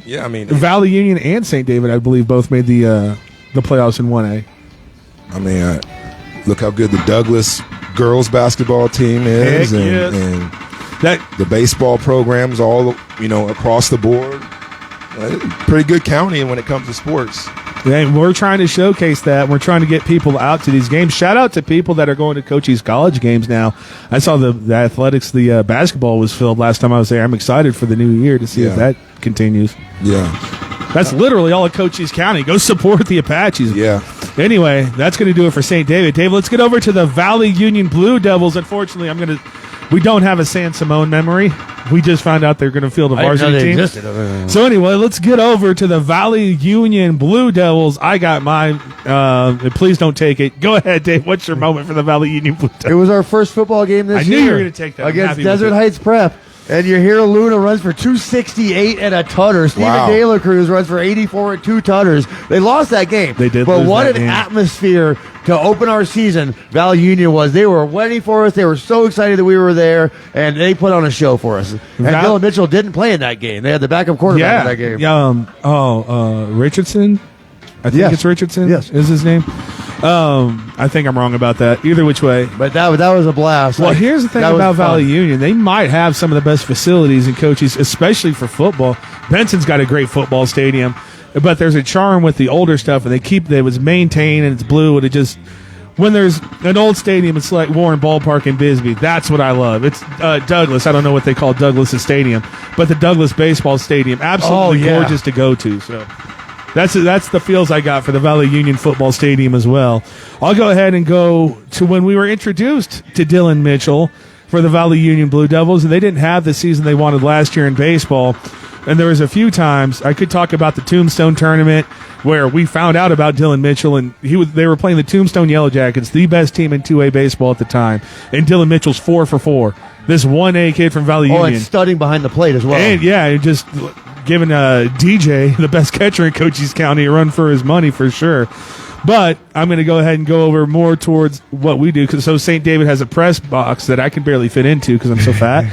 Yeah, I mean, Valley Union and St. David, I believe, both made the playoffs in 1A. Look how good the Douglas girls basketball team is, Heck and, yes. and That the baseball programs all across the board. Pretty good county when it comes to sports. and we're trying to showcase that. We're trying to get people out to these games. Shout out to people that are going to Cochise College games now. I saw the athletics, the basketball was filled last time I was there. I'm excited for the new year to see if Yeah. that continues. Yeah, That's literally all of Cochise County. Go support the Apaches. yeah. Anyway, that's going to do it for St. David. Dave, let's get over to the Valley Union Blue Devils. Unfortunately, we don't have a San Simone memory. We just found out they're going to field a I didn't know varsity they team. existed. So anyway, let's get over to the Valley Union Blue Devils. I got mine. Please don't take it. Go ahead, Dave. What's your moment for the Valley Union Blue It Devils? was our first football game this I year. knew you were gonna take that. I'm against happy with Desert it. Heights Prep. And your hero Luna runs for 268 and a tutter. Steven Wow. De La Cruz runs for 84 and 2 tutters. They lost that game. They did But lose what that an game. atmosphere to open our season Valley Union was. They were waiting for us. They were so excited that we were there, and they put on a show for us. And Dylan Mitchell didn't play in that game. They had the backup quarterback in that game. Richardson. I think Yes. it's Richardson. Yes. Is his name? I think I'm wrong about that. Either which way. But that was a blast. Well, Like, here's the thing that was about fun. Valley Union. They might have some of the best facilities in Cochise, especially for football. Benson's got a great football stadium, but there's a charm with the older stuff, and it was maintained, and it's blue, and it just... When there's an old stadium, it's like Warren Ballpark in Bisbee. That's what I love. It's Douglas. I don't know what they call Douglas' stadium, but the Douglas Baseball Stadium, absolutely yeah. gorgeous to go to. So that's the feels I got for the Valley Union Football Stadium as well. I'll go ahead and go to when we were introduced to Dylan Mitchell for the Valley Union Blue Devils, and they didn't have the season they wanted last year in baseball. And there was a few times I could talk about the Tombstone tournament where we found out about Dylan Mitchell, and they were playing the Tombstone Yellow Jackets, the best team in 2A baseball at the time. And Dylan Mitchell's 4 for 4. This 1A kid from Valley Oh, Union. and studding behind the plate as well. And yeah, just giving DJ, the best catcher in Cochise County, a run for his money for sure. But I'm going to go ahead and go over more towards what we do. So St. David has a press box that I can barely fit into because I'm so fat.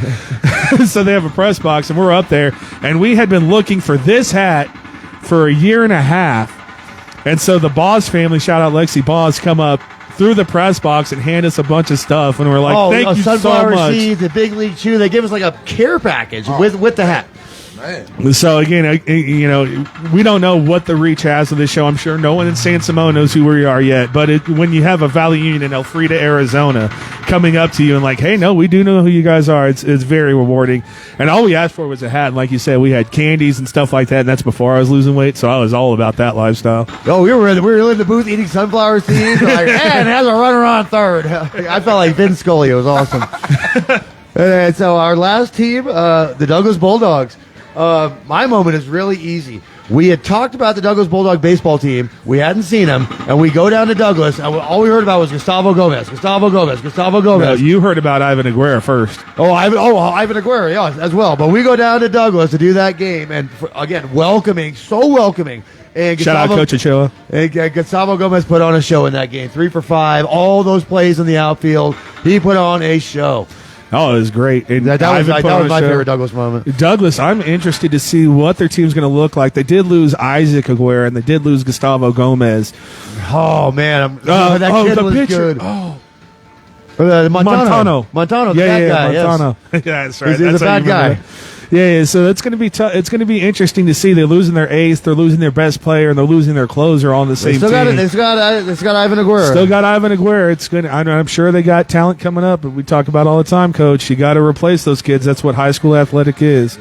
So they have a press box, and we're up there. And we had been looking for this hat for a year and a half. And so the Boz family, shout out Lexi Boz, come up through the press box and hand us a bunch of stuff. And we're like, thank you so sunflower much. seeds, a big league chew. They give us like a care package with the hat. Man. So again, we don't know what the reach has of this show. I'm sure no one in San Simone knows who we are yet. But when you have a Valley Union in Elfrida, Arizona, coming up to you and like, hey, no, we do know who you guys are. It's very rewarding. And all we asked for was a hat. And like you said, we had candies and stuff like that. And that's before I was losing weight, so I was all about that lifestyle. Oh, we were in the booth eating sunflower seeds. We're like, and it has a runner on third. I felt like Vin Scully. It was awesome. And so our last team, the Douglas Bulldogs. My moment is really easy. We had talked about the Douglas Bulldog baseball team. We hadn't seen them, and we go down to Douglas, and all we heard about was Gustavo Gomez. No, you heard about Ivan Aguirre first. Ivan Aguirre, yes, as well. But we go down to Douglas to do that game, and again, welcoming, so welcoming. And Shout out Coach Ochoa. And Gustavo Gomez put on a show in that game. 3 for 5, all those plays in the outfield. He put on a show. Oh, it was great. And That was Ivan put on a my show. favorite Douglas moment. Douglas, I'm interested to see what their team's going to look like. They did lose Isaac Aguirre, and they did lose Gustavo Gomez. Oh, man. That kid the was pitcher. good. Oh, Montano, the bad guy. Montano. Yes. Yeah, that's right. He's That's a how you bad guy. remember that. Yeah, so that's going to be tough. It's going to be interesting to see. They're losing their ace, they're losing their best player, and they're losing their closer all on the They same still team. got Ivan Aguirre. Still got Ivan Aguirre. It's good. I'm sure they got talent coming up, but we talk about all the time, Coach. You got to replace those kids. That's what high school athletic is.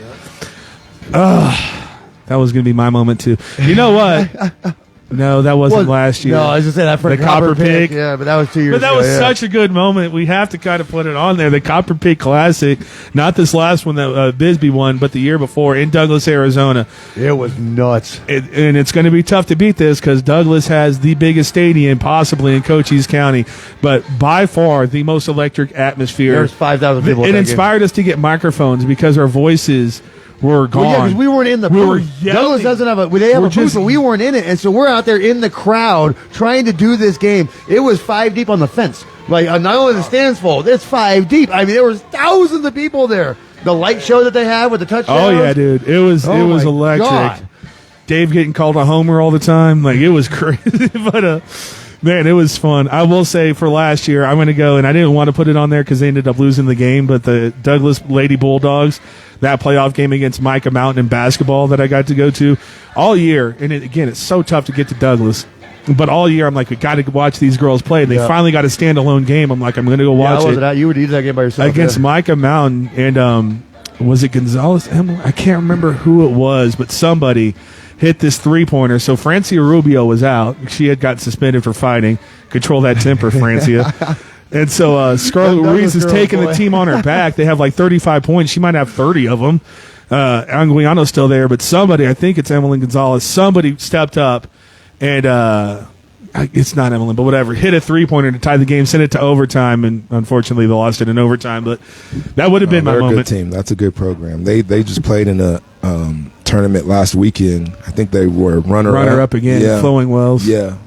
That was going to be my moment too. You know what? No, that wasn't last year. No, I was just saying that for the Copper Pig. Yeah, but that was 2 years ago. But that was yeah. such a good moment. We have to kind of put it on there. The Copper Pig Classic, not this last one that Bisbee won, but the year before in Douglas, Arizona. It was nuts. And it's going to be tough to beat this because Douglas has the biggest stadium possibly in Cochise County, but by far the most electric atmosphere. There's 5,000 people. It inspired us to get microphones because our voices were gone. Well, yeah, because we weren't in the We were booth. yelling. Douglas doesn't have a. They have a booth, but we weren't in it, and so we're out there in the crowd trying to do this game. It was 5 deep on the fence. Like not only the stands full, it's 5 deep. I mean, there was thousands of people there. The light show that they had with the touchdowns. Oh yeah, dude, it was electric. God. Dave getting called a homer all the time, like it was crazy. But man, it was fun. I will say for last year, I'm going to go, and I didn't want to put it on there because they ended up losing the game. But the Douglas Lady Bulldogs, that playoff game against Micah Mountain in basketball that I got to go to all year, and again, it's so tough to get to Douglas. But all year, I'm like, we got to watch these girls play. And they finally got a standalone game. I'm like, I'm going to go watch it. You would do that game by yourself against Micah Mountain, and was it Gonzalez? I can't remember who it was, but somebody hit this 3-pointer. So Francia Rubio was out. She had got suspended for fighting. Control that temper, Francia. And so Scarlett Ruiz is taking the team on her back. They have like 35 points. She might have 30 of them. Anguiano's still there, but somebody, I think it's Emily Gonzalez, somebody stepped up and it's not Emily, but whatever, hit a 3-pointer to tie the game, sent it to overtime, and unfortunately they lost it in overtime. But that would have been my moment. They're a good team. That's a good program. They just played in a tournament last weekend. I think they were runner-up again, Flowing Wells. Yeah.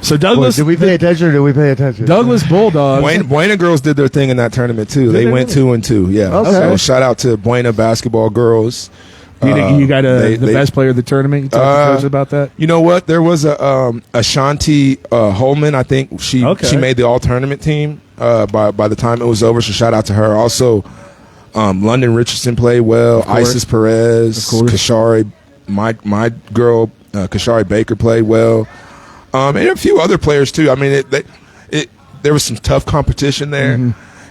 So Douglas, did we pay attention or did we pay attention? Douglas Bulldogs. Buena girls did their thing in that tournament too. They went 2-2. Yeah. Okay. So shout out to Buena basketball girls. You got the best player of the tournament. You talked to coach about that. You know what? There was Ashanti Holman. I think she made the all tournament team by the time it was over. So shout out to her. Also, London Richardson played well. Isis Perez, Kashari, my girl Kashari Baker played well. And a few other players too. I mean, there was some tough competition there,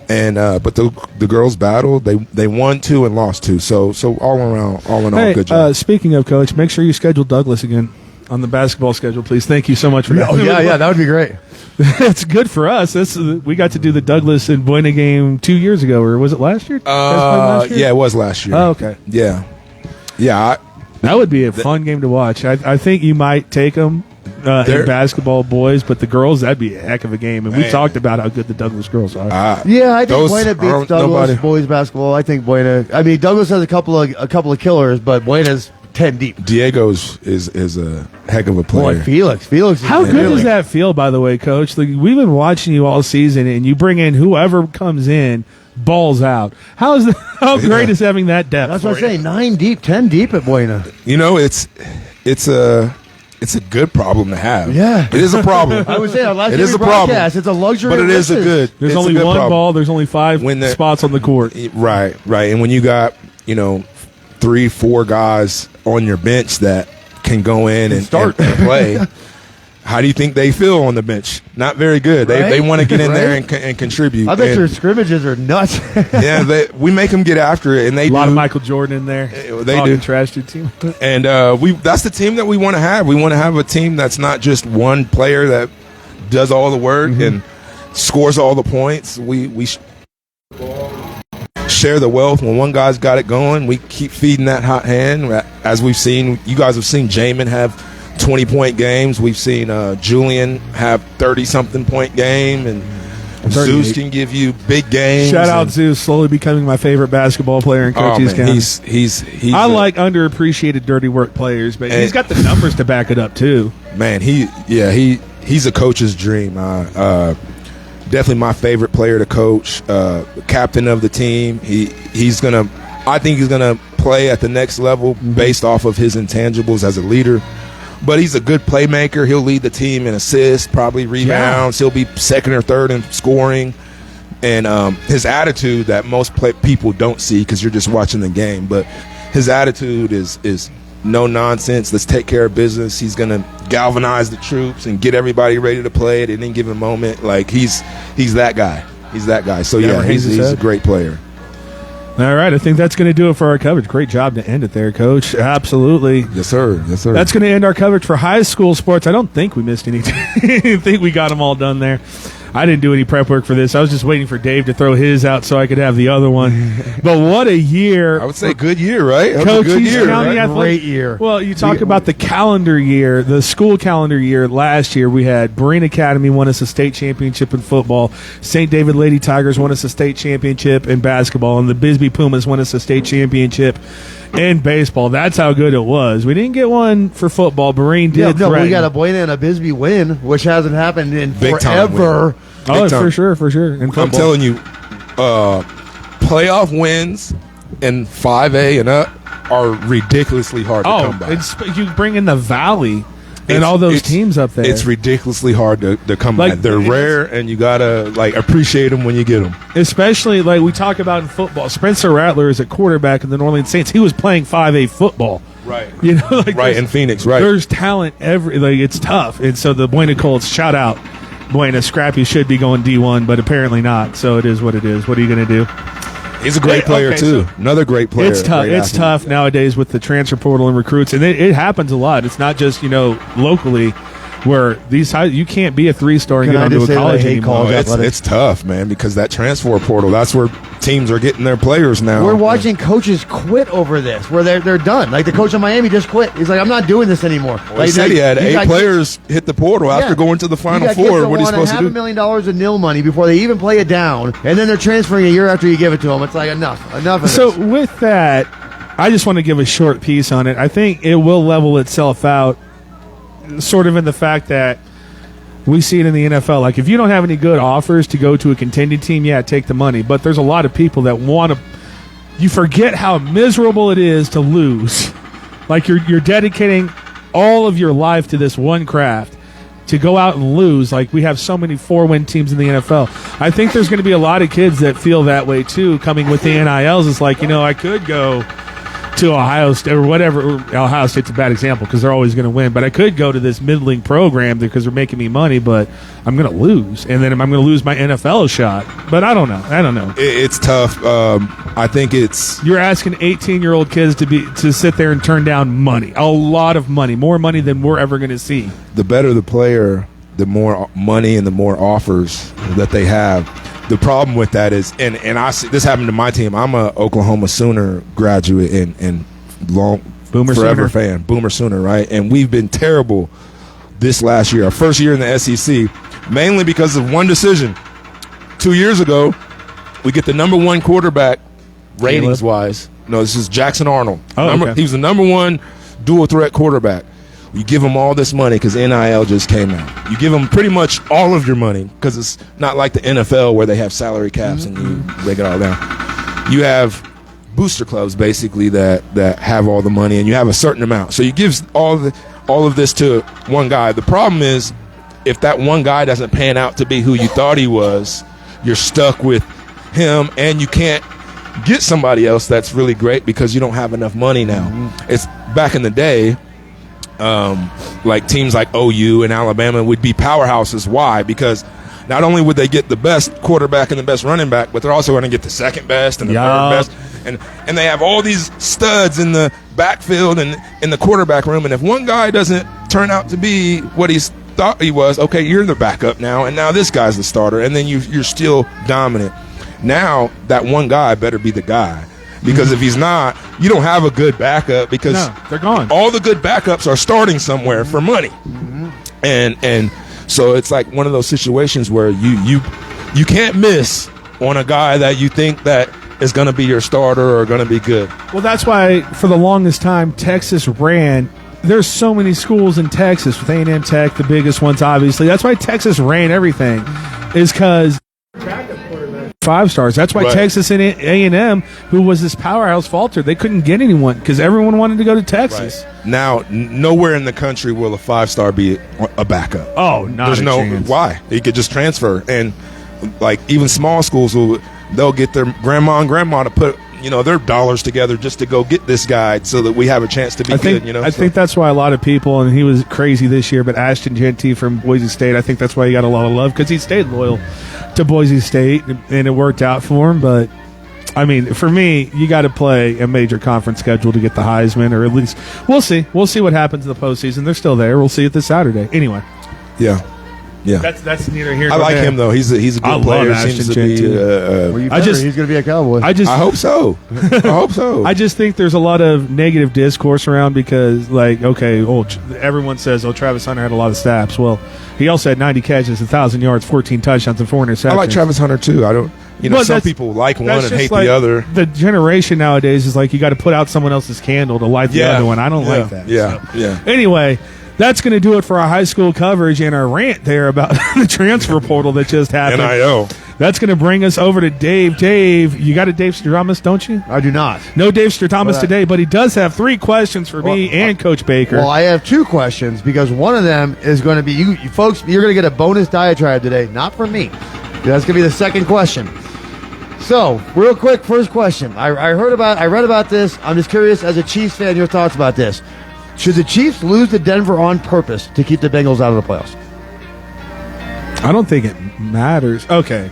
and but the girls battled. They won 2 and lost 2. So all in all, good job. Speaking of, coach, make sure you schedule Douglas again on the basketball schedule, please. Thank you so much for that. Oh yeah, that would be great. It's good for us. We got to do the Douglas and Buena game 2 years ago, or was it last year? Yeah, it was last year. Oh, okay. Yeah. That would be a fun game to watch. I think you might take them. In basketball, boys, but the girls, that'd be a heck of a game. And we talked about how good the Douglas girls are. Yeah, I think Buena beats Douglas boys basketball. I think Buena. I mean, Douglas has a couple of killers, but Buena's 10 deep. Diego's is a heck of a player. Boy, Felix. How good does that feel, by the way, Coach? Like, we've been watching you all season, and you bring in whoever comes in, balls out. How great is having that depth? That's what I'm saying. 9 deep, 10 deep at Buena. You know, it's a good problem to have. Yeah. It is a problem. I would say our last it is a problem. It's a luxury. But it is a good. There's only one ball. There's only 5 spots on the court. Right. And when you got 3-4 guys on your bench that can go in and start and play, how do you think they feel on the bench? Not very good. Right? They want to get in there and contribute. I bet your scrimmages are nuts. Yeah, we make them get after it, and they a lot of Michael Jordan in there. They do trash your team, and that's the team that we want to have. We want to have a team that's not just one player that does all the work and scores all the points. We share the wealth. When one guy's got it going, we keep feeding that hot hand. As we've seen, you guys have seen Jamin have 20-point games. We've seen Julian have 30-something point game, and Zeus can give you big games. Shout out Zeus, slowly becoming my favorite basketball player in Cochise County. He's I like underappreciated dirty work players, but he's got the numbers to back it up too. Man, he's a coach's dream. Definitely my favorite player to coach. Captain of the team. I think he's gonna play at the next level based off of his intangibles as a leader. But he's a good playmaker. He'll lead the team in assists, probably rebounds. Yeah. He'll be second or third in scoring. And his attitude that most people don't see because you're just watching the game. But his attitude is no nonsense. Let's take care of business. He's going to galvanize the troops and get everybody ready to play at any given moment. Like, he's that guy. He's that guy. So, yeah, he's a great player. All right, I think that's going to do it for our coverage. Great job to end it there, Coach. Absolutely. Yes, sir. Yes, sir. That's going to end our coverage for high school sports. I don't think we missed anything. I think we got them all done there. I didn't do any prep work for this. I was just waiting for Dave to throw his out so I could have the other one. But what a year. I would say good year, right? That was a Cochise good year, County right? Great year. Well, you talk about the calendar year, the school calendar year. Last year, we had Buena Academy won us a state championship in football. St. David Lady Tigers won us a state championship in basketball. And the Bisbee Pumas won us a state championship in baseball. That's how good it was. We didn't get one for football. Marine did. No, we threaten. got a Buena and a Bisbee win, which hasn't happened in Big time forever. win. Oh, Big time. for sure. In football. I'm telling you, playoff wins in 5A and up are ridiculously hard to come by. You bring in the Valley and all those teams up there. It's ridiculously hard to come Like, by. They're rare, and you gotta appreciate them when you get them. Especially like we talk about in football. Spencer Rattler is a quarterback in the New Orleans Saints. He was playing 5A football. Right. You know, like Right in Phoenix. Right. There's talent it's tough. And so the Buena Colts, shout out Buena. Scrappy should be going D1, but apparently not. So it is what it is. What are you going to do? He's a great player too. Another great player. It's tough. Great It's athlete. tough nowadays with the transfer portal and recruits, and it happens a lot. It's not just locally where you can't be a 3-star and Can get I onto just a say college that I hate anymore. college athletics? It's tough, man, because that transfer portal, that's where teams are getting their players now. We're watching coaches quit over this, where they're done. Like the coach in Miami just quit. He's like, I'm not doing this anymore. Well, he said he had 8 players hit the portal after going to the Final Four. What are you supposed to do? $500,000 of nil money before they even play it down, and then they're transferring a year after you give it to them. It's like enough of So this. with that, I just want to give a short piece on it. I think it will level itself out, sort of in the fact that we see it in the NFL. Like, if you don't have any good offers to go to a contending team, take the money. But there's a lot of people that want to. You forget how miserable it is to lose. Like, you're dedicating all of your life to this one craft. To go out and lose, like we have so many 4-win teams in the NFL. I think there's going to be a lot of kids that feel that way too, coming with the NILs. It's like, I could go to Ohio State or whatever. Ohio State's a bad example because they're always going to win, but I could go to this middling program because they're making me money, but I'm going to lose, and then I'm going to lose my NFL shot. But I don't know. It's tough. I think You're asking 18-year-old kids to sit there and turn down money, a lot of money, more money than we're ever going to see. The better the player, the more money and the more offers that they have. The problem with that is, and I see this happened to my team. I'm a Oklahoma Sooner graduate and long Boomer forever Sooner. fan, Boomer Sooner, right? And we've been terrible this last year, our first year in the SEC, mainly because of one decision. 2 years ago, we get the number 1 quarterback ratings wise. No, this is Jackson Arnold. Okay. He was the number 1 dual threat quarterback. You give them all this money because NIL just came out. You give them pretty much all of your money because it's not like the NFL where they have salary caps and you break it all down. You have booster clubs basically that have all the money, and you have a certain amount. So you give all of this to one guy. The problem is if that one guy doesn't pan out to be who you thought he was, you're stuck with him, and you can't get somebody else that's really great because you don't have enough money now. It's back in the day. Like teams like OU and Alabama would be powerhouses. Why? Because not only would they get the best quarterback and the best running back, but they're also going to get the second best and the third best. And they have all these studs in the backfield and in the quarterback room. And if one guy doesn't turn out to be what he thought he was, okay, you're the backup now, and now this guy's the starter, and then you're still dominant. Now that one guy better be the guy. Because if he's not, you don't have a good backup because they're gone. All the good backups are starting somewhere for money. And so it's like one of those situations where you can't miss on a guy that you think that is going to be your starter or going to be good. Well, that's why for the longest time Texas ran. There's so many schools in Texas with A&M Tech, the biggest ones obviously. That's why Texas ran everything, is because 5 stars. That's why Texas and A&M, who was this powerhouse, faltered. They couldn't get anyone because everyone wanted to go to Texas. Right. Now, nowhere in the country will a 5-star be a backup. Oh, not There's a no chance. why. He could just transfer, and like even small schools they'll get their grandma and grandma to put their dollars together just to go get this guy so that we have a chance to be good. I think that's why a lot of people, and he was crazy this year, but Ashton Genty from Boise State, I think that's why he got a lot of love because he stayed loyal to Boise State, and it worked out for him. But I mean, for me, you got to play a major conference schedule to get the Heisman, or at least we'll see. We'll see what happens in the postseason. They're still there. We'll see it this Saturday. Anyway, Yeah. that's neither here I nor like there. him though. He's a I good love player. Ashton Seems to Chen, be. too. Well, you better. He's going to be a Cowboy. I hope so. I hope so. I just think there's a lot of negative discourse around because, like, okay, everyone says, Travis Hunter had a lot of snaps. Well, he also had 90 catches, 1,000 yards, 14 touchdowns, and 4 interceptions. I like Travis Hunter too. I don't. Well, some people like one that's and just hate like the other. The generation nowadays is like you got to put out someone else's candle to light the other one. I don't like that. Yeah. Anyway, that's going to do it for our high school coverage and our rant there about the transfer portal that just happened. NIL. That's going to bring us over to Dave. Dave, you got a DaveStradamus, don't you? I do not. No DaveStradamus today, but he does have 3 questions for me and Coach Baker. Well, I have 2 questions because one of them is going to be you folks. You're going to get a bonus diatribe today, not from me. That's going to be the second question. So, real quick, first question. I read about this. I'm just curious, as a Chiefs fan, your thoughts about this. Should the Chiefs lose to Denver on purpose to keep the Bengals out of the playoffs? I don't think it matters. Okay.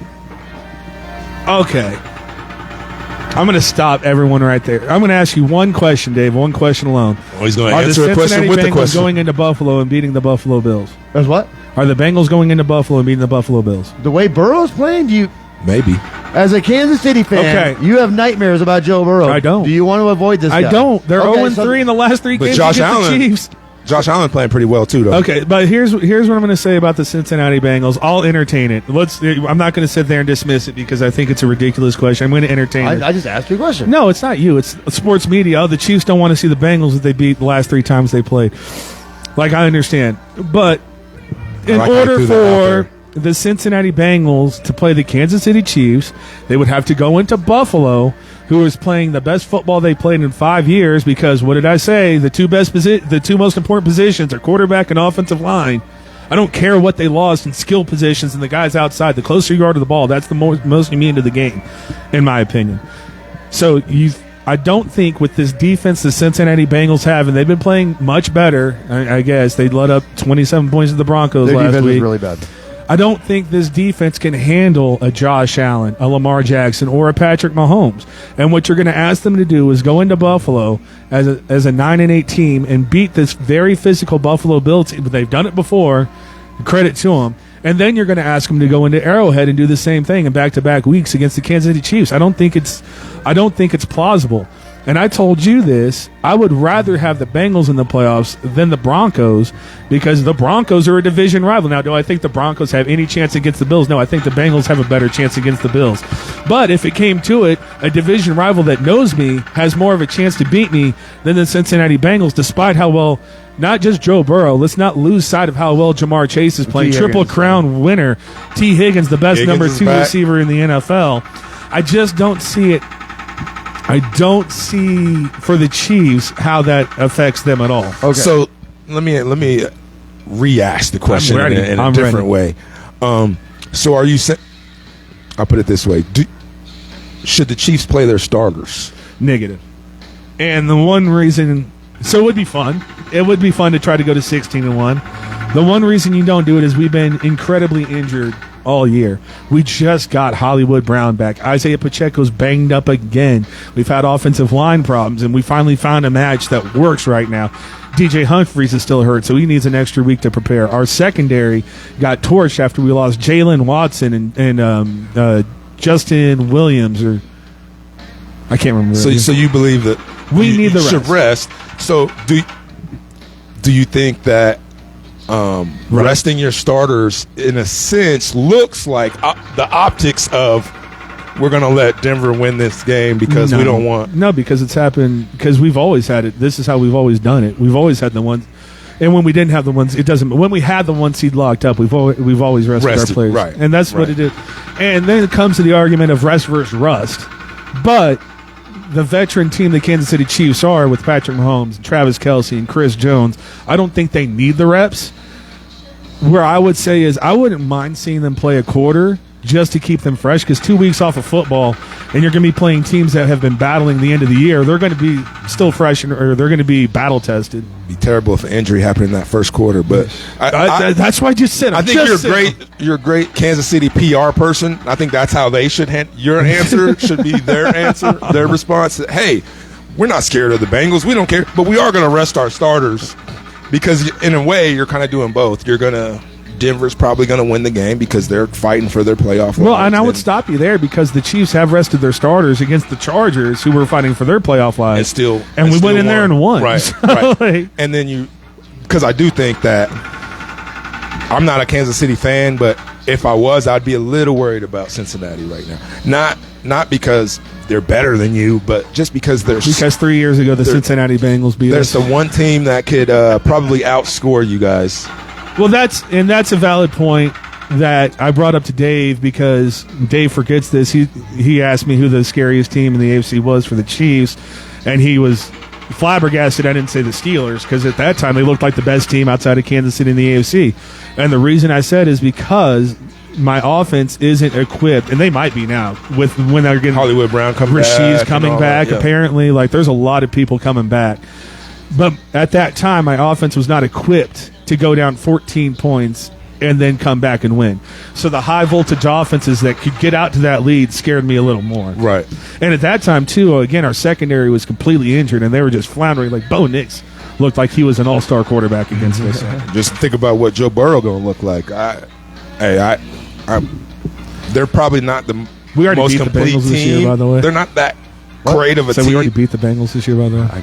I'm going to stop everyone right there. I'm going to ask you one question, Dave. One question alone. Well, he's going to Are the answer a question Cincinnati with the Bengals question. going into Buffalo and beating the Buffalo Bills? As what? Are the Bengals going into Buffalo and beating the Buffalo Bills? The way Burrow's playing, do you... Maybe. As a Kansas City fan, Okay. you have nightmares about Joe Burrow. I don't. Do you want to avoid this I guy? don't. They're Okay, 0-3 in the last 3 But games Josh against Allen- the Chiefs. Josh Allen playing pretty well too, though. Okay, but here's what I'm going to say about the Cincinnati Bengals. I'll entertain it. I'm not going to sit there and dismiss it because I think it's a ridiculous question. I'm going to entertain it. I just asked you a question. No, it's not you. It's sports media. Oh, the Chiefs don't want to see the Bengals that they beat the last 3 times they played. Like, I understand. But in like how you order threw that out for the Cincinnati Bengals to play the Kansas City Chiefs, they would have to go into Buffalo, who is playing the best football they played in 5 years, because what did I say? The 2 most important positions are quarterback and offensive line. I don't care what they lost in skill positions and the guys outside. The closer you are to the ball, that's the most immune to the game, in my opinion. So I don't think with this defense the Cincinnati Bengals have, and they've been playing much better, I guess. They let up 27 points to the Broncos Their last defense week. is really bad. I don't think this defense can handle a Josh Allen, a Lamar Jackson, or a Patrick Mahomes. And what you're going to ask them to do is go into Buffalo as a 9-8 team and beat this very physical Buffalo Bills team. But they've done it before. Credit to them. And then you're going to ask them to go into Arrowhead and do the same thing in back-to-back weeks against the Kansas City Chiefs. I don't think it's plausible. And I told you this, I would rather have the Bengals in the playoffs than the Broncos, because the Broncos are a division rival. Now, do I think the Broncos have any chance against the Bills? No, I think the Bengals have a better chance against the Bills. But if it came to it, a division rival that knows me has more of a chance to beat me than the Cincinnati Bengals, despite how well, not just Joe Burrow, let's not lose sight of how well Jamar Chase is playing. Triple Crown winner, T. Higgins, the best number 2 receiver in the NFL. I just don't see it. I don't see for the Chiefs how that affects them at all. Okay. So let me re-ask the question in a different way. So are you saying? I'll put it this way: should the Chiefs play their starters? Negative. And the one reason, so it would be fun. It would be fun to try to go to 16-1. The one reason you don't do it is we've been incredibly injured all year. We just got Hollywood Brown back. Isaiah Pacheco's banged up again. We've had offensive line problems, and we finally found a match that works right now. DJ Humphries is still hurt, so he needs an extra week to prepare. Our secondary got torched after we lost Jalen Watson and Justin Williams, or I can't remember. So you believe that we need the should rest. So do you think that resting your starters, in a sense, looks like the optics of we're going to let Denver win this game because we don't want... No, because it's happened, because we've always had it. This is how we've always done it. We've always had the ones, and when we didn't have the ones, it doesn't... When we had the 1 seed locked up, we've always rested our players. Right. And that's what it is. And then it comes to the argument of rest versus rust. But the veteran team the Kansas City Chiefs are, with Patrick Mahomes, and Travis Kelce, and Chris Jones, I don't think they need the reps. Where I would say is I wouldn't mind seeing them play a quarter just to keep them fresh, because 2 weeks off of football and you're going to be playing teams that have been battling the end of the year, they're going to be still fresh, or they're going to be battle tested. It'd be terrible if an injury happened in that first quarter, but that's why I just said. I think you're a great Kansas City PR person. I think that's how they should your answer should be their answer, their response. Hey, we're not scared of the Bengals. We don't care, but we are going to rest our starters, because in a way you're kind of doing both. Denver's probably going to win the game because they're fighting for their playoff. Well, and I would stop you there, because the Chiefs have rested their starters against the Chargers, who were fighting for their playoff lives. And we went in there and won. Right, so, right. And then because I do think that I'm not a Kansas City fan, but if I was, I'd be a little worried about Cincinnati right now. Not because they're better than you, but just because because 3 years ago the Cincinnati Bengals beat us. There's the one team that could probably outscore you guys. Well, that's a valid point that I brought up to Dave, because Dave forgets this. He asked me who the scariest team in the AFC was for the Chiefs, and he was flabbergasted I didn't say the Steelers, because at that time they looked like the best team outside of Kansas City in the AFC. And the reason I said is because my offense isn't equipped, and they might be now with when they're getting Hollywood Brown coming Rasheed's coming back. Yeah. Apparently, like, there's a lot of people coming back. But at that time, my offense was not equipped to go down 14 points and then come back and win. So the high-voltage offenses that could get out to that lead scared me a little more. Right. And at that time, too, again, our secondary was completely injured, and they were just floundering. Like, Bo Nix looked like he was an all-star quarterback against us. Just think about what Joe Burrow going to look like. They're probably not the most complete Bengals team. This year, by the way. They're not that great of a team. We already beat the Bengals this year, by the way.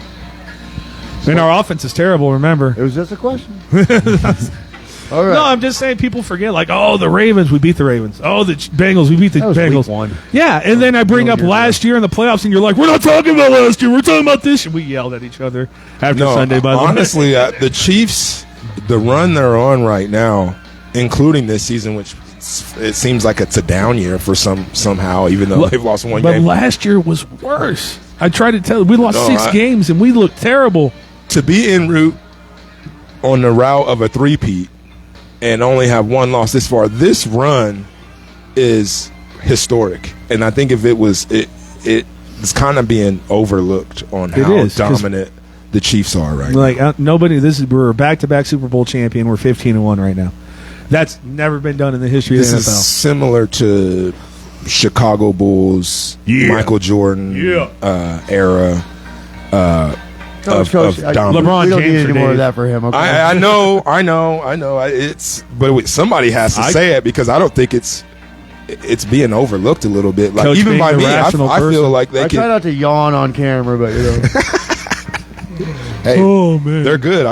And our offense is terrible, remember. It was just a question. All right. No, I'm just saying people forget, like, oh, the Ravens, we beat the Ravens. Oh, the Bengals, we beat the Bengals. Week 1. Yeah, and then I bring up last year in the playoffs, and you're like, we're not talking about last year, we're talking about this year. We yelled at each other after Sunday, by the way. Honestly, the Chiefs, the run they're on right now, including this season, which it seems like it's a down year for somehow, even though they've lost one game. But last year was worse. I tried to tell you, we lost 6 games, and we looked terrible. To be en route on the route of a three-peat and only have one loss this far, this run is historic. And I think if it's kind of being overlooked on how dominant the Chiefs are right now. We're a back-to-back Super Bowl champion. We're 15-1 right now. That's never been done in the history of the NFL. This is similar to Chicago Bulls, Michael Jordan era. Coach, LeBron we don't James need any more of that for him. Okay? I know. But somebody has to say it, because I don't think it's being overlooked a little bit. Like, Coach, even by me, I feel like they I try not to yawn on camera, but hey, they're good.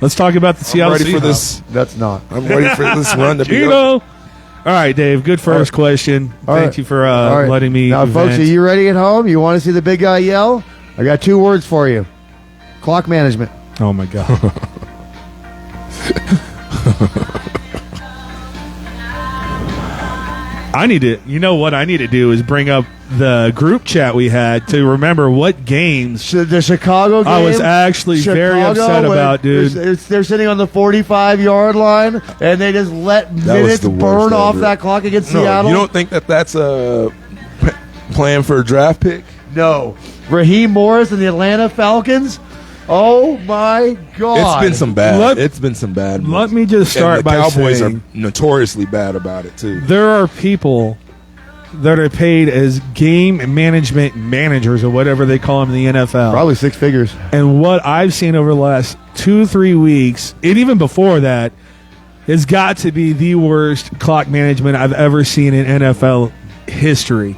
Let's talk about the Seattle Seahawks. For this. That's not. I'm ready for this run to be. All right, Dave. Good first question. Thank you for letting me. Now, folks, are you ready at home? You want to see the big guy yell? I got 2 words for you. Clock management. Oh, my God. You know what I need to do is bring up the group chat we had to remember what games. The Chicago game. I was actually very upset about, dude. They're sitting on the 45-yard line, and they just let minutes burn off that clock against Seattle. You don't think that's a plan for a draft pick? No. Raheem Morris and the Atlanta Falcons? Oh, my God. It's been some bad. Let me just start by saying, the Cowboys are notoriously bad about it, too. There are people that are paid as game management managers, or whatever they call them in the NFL. Probably 6 figures. And what I've seen over the last 2-3 weeks, and even before that, has got to be the worst clock management I've ever seen in NFL history.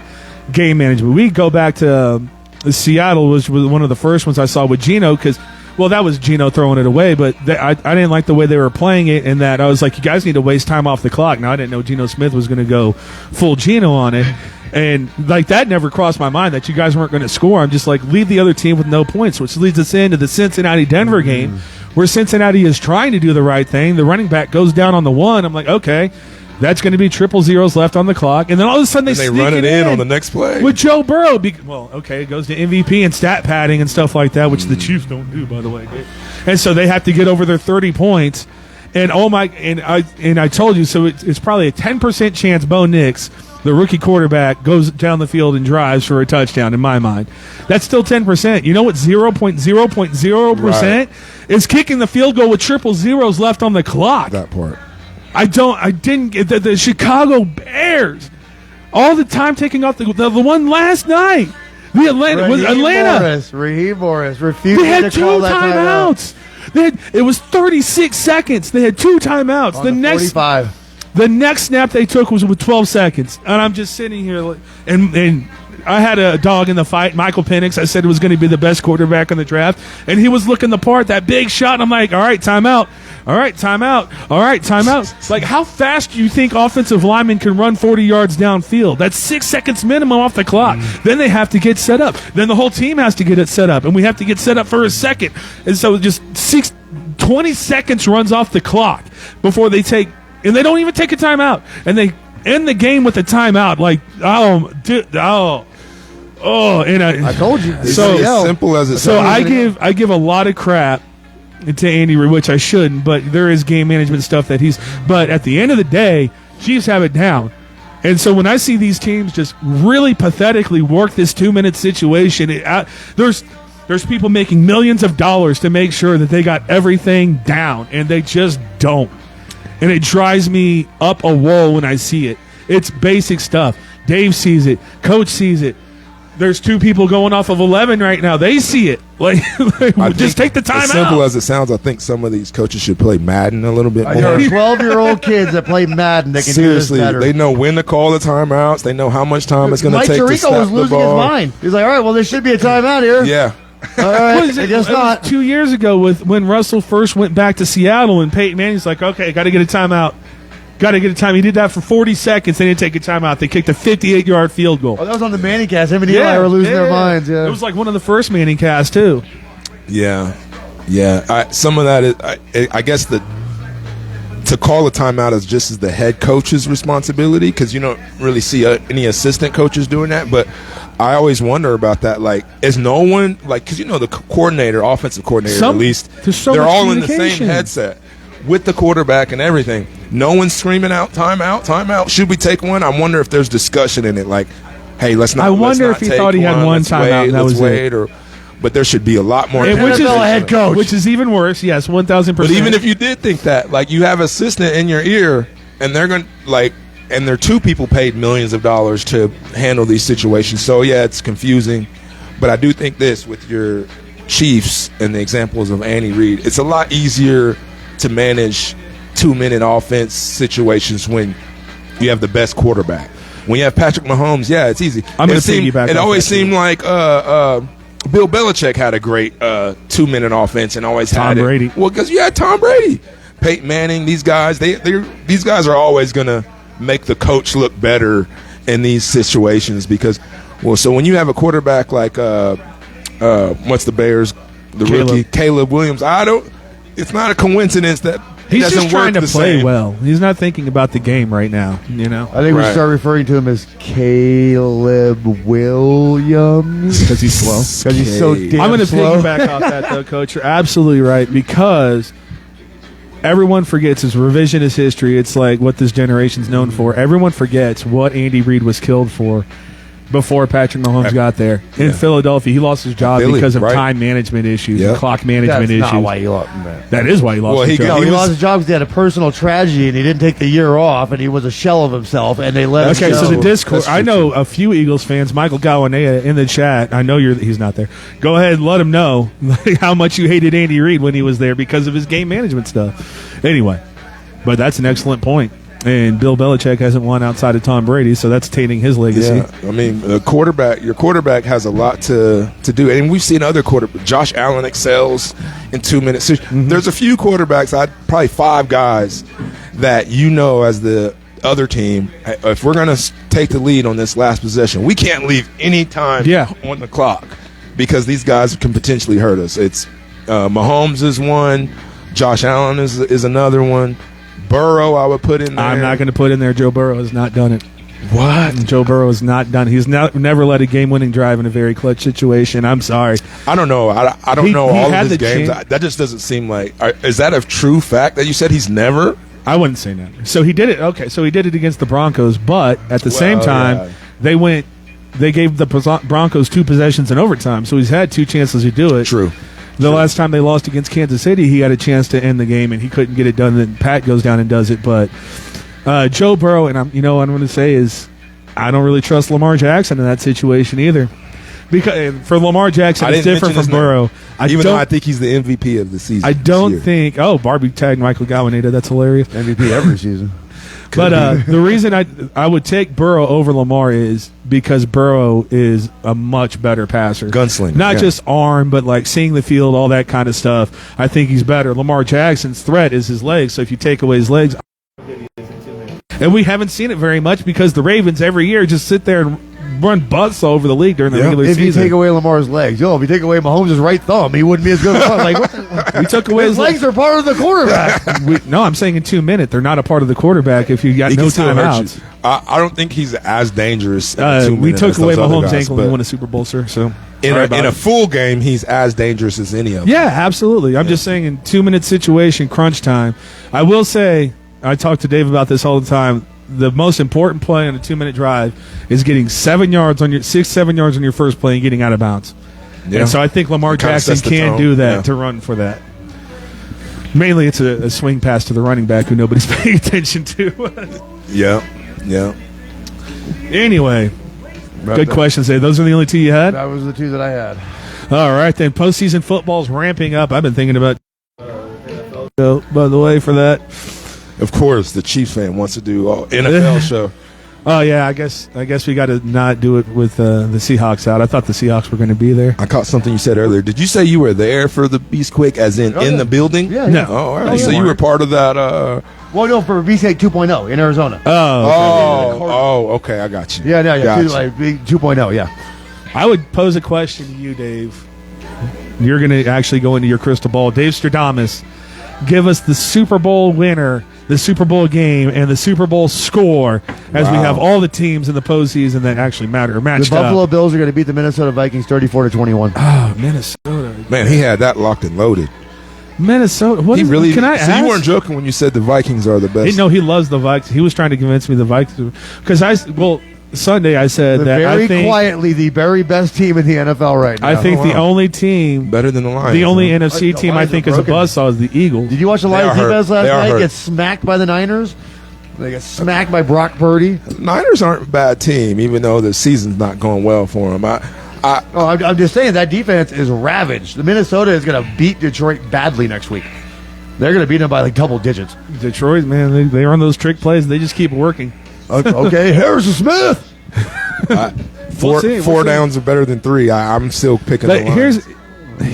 Game management. We go back to Seattle was one of the first ones I saw with Geno, because, that was Geno throwing it away, but I didn't like the way they were playing it, and that I was like, you guys need to waste time off the clock. Now, I didn't know Geno Smith was going to go full Geno on it, and like that never crossed my mind that you guys weren't going to score. I'm just like, leave the other team with no points, which leads us into the Cincinnati-Denver game, where Cincinnati is trying to do the right thing. The running back goes down on the 1. I'm like, okay, that's going to be 000 left on the clock. And then all of a sudden they run it in on the next play. With Joe Burrow. It goes to MVP and stat padding and stuff like that, which the Chiefs don't do, by the way. And so they have to get over their 30 points. And I told you, so it's probably a 10% chance Bo Nix, the rookie quarterback, goes down the field and drives for a touchdown. In my mind, that's still 10%. You know what? 0.0% is kicking the field goal with triple zeros left on the clock. That part. I didn't get the Chicago Bears all the time taking off the one last night. The Atlanta. Raheem Morris refused They had to two call that timeout. timeouts. It was 36 seconds. They had two timeouts. On the 45. The next snap they took was with 12 seconds. And I'm just sitting here, and I had a dog in the fight, Michael Penix. I said it was going to be the best quarterback in the draft. And he was looking the part, that big shot. And I'm like, all right, timeout. All right, timeout. All right, timeout. Like, how fast do you think offensive linemen can run 40 yards downfield? That's 6 seconds minimum off the clock. Then they have to get set up. Then the whole team has to get it set up. And we have to get set up for a second. And so just 20 seconds runs off the clock before they take – and they don't even take a timeout. And they end the game with a timeout. Like, and I told you. So as simple as it So sounds. I give a lot of crap to Andy Reid, which I shouldn't, but there is game management stuff that but at the end of the day, Chiefs have it down. And so when I see these teams just really pathetically work this 2-minute situation, there's people making millions of dollars to make sure that they got everything down, and they just don't. And it drives me up a wall when I see it. It's basic stuff. Dave sees it. Coach sees it. There's two people going off of 11 right now. They see it. Like, just take the time as out. simple as it sounds, I think some of these coaches should play Madden a little bit more. There are 12-year-old kids that play Madden that can Seriously, do this better. they know when to call the timeouts. They know how much time it's going to take to Mike snap Tirico was the losing his ball. mind. He's like, all right, well, there should be a timeout here. Yeah. All right, What is I it? guess It was not. 2 years ago when Russell first went back to Seattle, and Peyton Manning's like, okay, got to get a timeout. Got to get a time. He did that for 40 seconds. They didn't take a timeout. They kicked a 58-yard field goal. Oh, that was on the Manning cast. Him and Eli were losing their minds. Yeah. It was like one of the first Manning casts, too. Yeah. Some of that is, I guess, to call a timeout is just as the head coach's responsibility, because you don't really see any assistant coaches doing that. But I always wonder about that. Like, is no one, like, because the coordinator, offensive coordinator, at least, they're all in the same headset with the quarterback and everything. No one's screaming out, timeout, timeout. Should we take one? I wonder if there's discussion in it, like, hey, let's not. I wonder if he thought he had one timeout and that was it. But there should be a lot more. Which is a head coach. Which is even worse. Yes, 1,000%. But even if you did think that, like, you have assistant in your ear, and they're going to, like, and there are two people paid millions of dollars to handle these situations. So, yeah, it's confusing. But I do think this, with your Chiefs and the examples of Andy Reid, it's a lot easier to manage 2-minute offense situations when you have the best quarterback. When you have Patrick Mahomes, yeah, it's easy. I'm going to piggyback. It always seemed like Bill Belichick had a great 2-minute offense and always had Tom Brady. Well, because you had Tom Brady, Peyton Manning. These guys, these guys are always going to make the coach look better in these situations because, well, so when you have a quarterback like what's the Bears, rookie Caleb Williams, it's not a coincidence that he's just trying to play same. well. He's not thinking about the game right now. I think we start referring to him as Caleb Williams because he's slow. Because he's so damn I'm going to slow. piggyback off that, though, Coach. You're absolutely right, because everyone forgets it's revisionist history. It's like what this generation's known for. Everyone forgets what Andy Reid was killed for before Patrick Mahomes got there. In Philadelphia, he lost his job because of time management issues, and clock management issues. That's not why he lost. That is why he lost his job. He lost his job because he had a personal tragedy, and he didn't take the year off, and he was a shell of himself, and they let him go. So the Discord, I know a few Eagles fans, Michael Gawanea in the chat, I know he's not there. Go ahead and let him know how much you hated Andy Reid when he was there because of his game management stuff. Anyway, but that's an excellent point. And Bill Belichick hasn't won outside of Tom Brady, so that's tainting his legacy. Yeah, I mean, your quarterback has a lot to do. And we've seen other quarterbacks. Josh Allen excels in 2 minutes. There's a few quarterbacks, probably 5 guys, that as the other team, if we're going to take the lead on this last possession, we can't leave any time on the clock because these guys can potentially hurt us. It's Mahomes is one. Josh Allen is another one. Burrow, I would put in there. I'm not going to put in there. Joe Burrow has not done it. What? Joe Burrow is not done. He's never led a game-winning drive in a very clutch situation. I'm sorry. I don't know. I don't know all of his games. That just doesn't seem like. Is that a true fact that you said he's never? I wouldn't say never. So he did it. Okay, so he did it against the Broncos, but at the same time, they gave the Broncos 2 possessions in overtime, so he's had 2 chances to do it. True. The last time they lost against Kansas City, he had a chance to end the game, and he couldn't get it done. Then Pat goes down and does it. But Joe Burrow, and what I'm going to say is I don't really trust Lamar Jackson in that situation either. Because for Lamar Jackson, it's different from Burrow. Even though I think he's the MVP of the season. I don't think – Barbie tagged Michael Galvinator. That's hilarious. MVP every season. But the reason I would take Burrow over Lamar is because Burrow is a much better passer. Gunslinger. Not just arm, but like seeing the field, all that kind of stuff. I think he's better. Lamar Jackson's threat is his legs, so if you take away his legs – and we haven't seen it very much because the Ravens every year just sit there and run butts all over the league during the regular season. If you take away Lamar's legs, if you take away Mahomes' right thumb, he wouldn't be as good as like we took away his legs are part of the quarterback. No, I'm saying in 2 minutes they're not a part of the quarterback if you got no timeouts. I don't think he's as dangerous. We took away Mahomes' ankle and he won a Super Bowl, sir. So in a full game, he's as dangerous as any of them. Yeah, absolutely. I'm just saying in 2-minute situation, crunch time. I will say, I talk to Dave about this all the time. The most important play on a 2-minute drive is getting 7 yards on your 6-7 yards on your first play and getting out of bounds. Yeah. And so I think Lamar Jackson can do that to run for that. Mainly, it's a swing pass to the running back who nobody's paying attention to. Yeah. Anyway, good questions. Those are the only 2 you had? That was the 2 that I had. All right, then. Postseason football's ramping up. I've been thinking about by the way, for that. Of course, the Chiefs fan wants to do an NFL show. Oh yeah, I guess we got to not do it with the Seahawks out. I thought the Seahawks were going to be there. I caught something you said earlier. Did you say you were there for the Beast Quake, as in the building? Yeah. No. Oh, all right. So you were part of that. Well, no, for Beast Quake 2.0 in Arizona. Okay, I got you. Yeah, Gotcha. 2.0. Yeah. I would pose a question to you, Dave. You're going to actually go into your crystal ball. DaveStradamus, give us the Super Bowl winner, the Super Bowl game, and the Super Bowl score as we have all the teams in the postseason that actually matter. The Buffalo Bills are going to beat the Minnesota Vikings 34-21. Oh, Minnesota. Man, he had that locked and loaded. Minnesota. Can I ask? You weren't joking when you said the Vikings are the best. No, he loves the Vikings. He was trying to convince me the Vikings. Because Sunday I said that I think quietly the very best team in the NFL right now. I think the only team better than the Lions. The only NFC team I think is a buzzsaw is the Eagles. Did you watch the Lions defense last night get smacked by the Niners? They get smacked by Brock Purdy. Niners aren't a bad team, even though the season's not going well for them. I'm just saying that defense is ravaged. The Minnesota is going to beat Detroit badly next week. They're going to beat them by like double digits. Detroit, man, they run those trick plays. They just keep working. Okay, Harrison Smith. Four downs are better than 3. I'm still picking the Lions.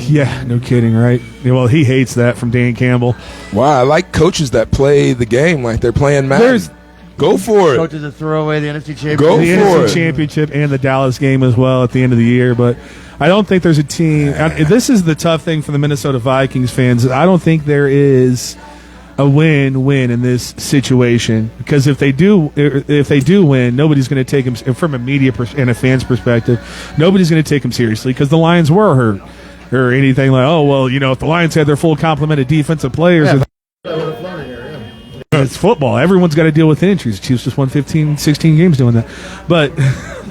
Yeah, no kidding, right? Well, he hates that from Dan Campbell. Wow, I like coaches that play the game like they're playing Madden. Go for it. Coaches that throw away the NFC Championship. Go the for NFC it. Championship and the Dallas game as well at the end of the year. But I don't think there's a team. This is the tough thing for the Minnesota Vikings fans. I don't think there is a win-win in this situation, because if they do win, nobody's going to take them from a media and a fan's perspective. Nobody's going to take them seriously because the Lions were hurt or anything like, if the Lions had their full complement of defensive players. It's football. Everyone's got to deal with injuries. Chiefs just won 15, 16 games doing that. But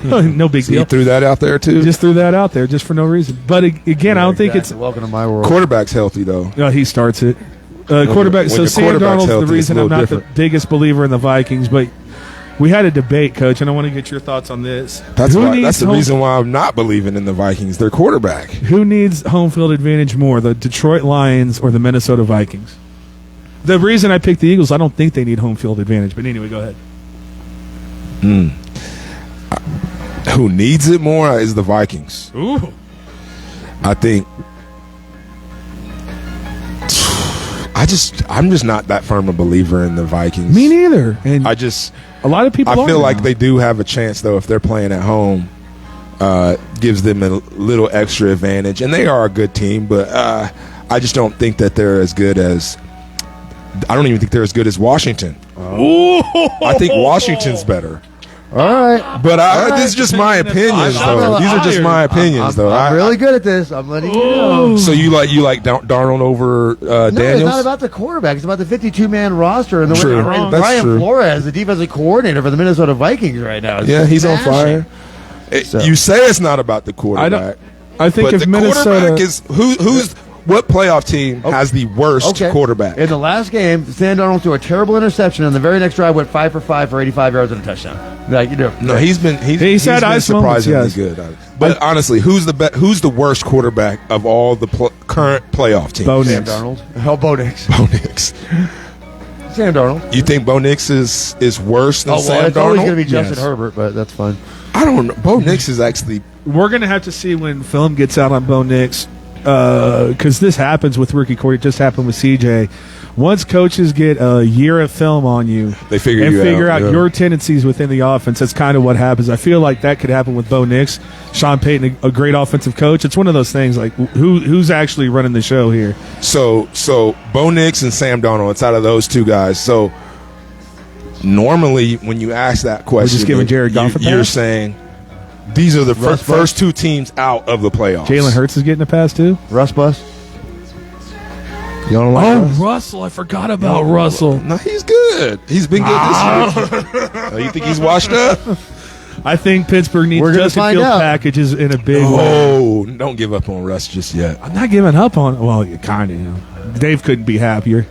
no big deal. You threw that out there, too? Just threw that out there just for no reason. But again, I don't think it's... Welcome to my world. Quarterback's healthy, though. No, he starts it. Quarterback. So Sam Darnold's the reason I'm not the biggest believer in the Vikings, but we had a debate, Coach, and I want to get your thoughts on this. That's the reason why I'm not believing in the Vikings. Their quarterback. Who needs home field advantage more, the Detroit Lions or the Minnesota Vikings? The reason I picked the Eagles, I don't think they need home field advantage. But anyway, go ahead. Who needs it more is the Vikings. Ooh. I think. I'm just not that firm a believer in the Vikings. Me neither. And a lot of people. I feel like they do have a chance though if they're playing at home. Gives them a little extra advantage, and they are a good team. But I just don't think that they're as good as. I don't even think they're as good as Washington. I think Washington's better. All right. But this is just my opinions, though. These are just my opinions, though. I'm really good at this. I'm letting you know. So you like Darnold over No, Daniels? it's not about the quarterback. It's about the 52-man roster and the True. way That's Brian true. Flores, the defensive coordinator for the Minnesota Vikings right now. is Yeah, he's on smashing. fire. You say it's not about the quarterback. I think but if the Minnesota quarterback is who's what playoff team has the worst quarterback? In the last game, Sam Darnold threw a terrible interception, and the very next drive went 5 for 5 for 85 yards and a touchdown. Like, you know, No, he's been had ice moments, surprisingly yes. good. But honestly, who's the worst quarterback of all the current playoff teams? Bo Sam Nix. Darnold. Hell, Bo Nix. Bo Nix. Sam Darnold. You think Bo Nix is worse than Sam it's always going to Darnold? be Justin Yes. Herbert, but that's fine. I don't know. Bo Nix is actually. We're going to have to see when film gets out on Bo Nix, because this happens with rookie quarterback. It just happened with CJ. Once coaches get a year of film on you, They figure out yeah. your tendencies within the offense. That's kind of what happens. I feel like that could happen with Bo Nix. Sean Payton, a great offensive coach. It's one of those things like who's actually running the show here. So Bo Nix and Sam Darnold. It's out of those two guys. So normally, when you ask that question, just giving Jared Goff a pass? you're saying these are the first two teams out of the playoffs. Jalen Hurts is getting a pass too. Russ Bus. You don't like Russ? Russell! I forgot about Russell. No, he's good. He's been good this year. You think he's washed up? I think Pittsburgh needs We're gonna Justin find Fields out. packages in a big way. Oh, don't give up on Russ just yet. I'm not giving up on. Well, you kind of. You know. Dave couldn't be happier.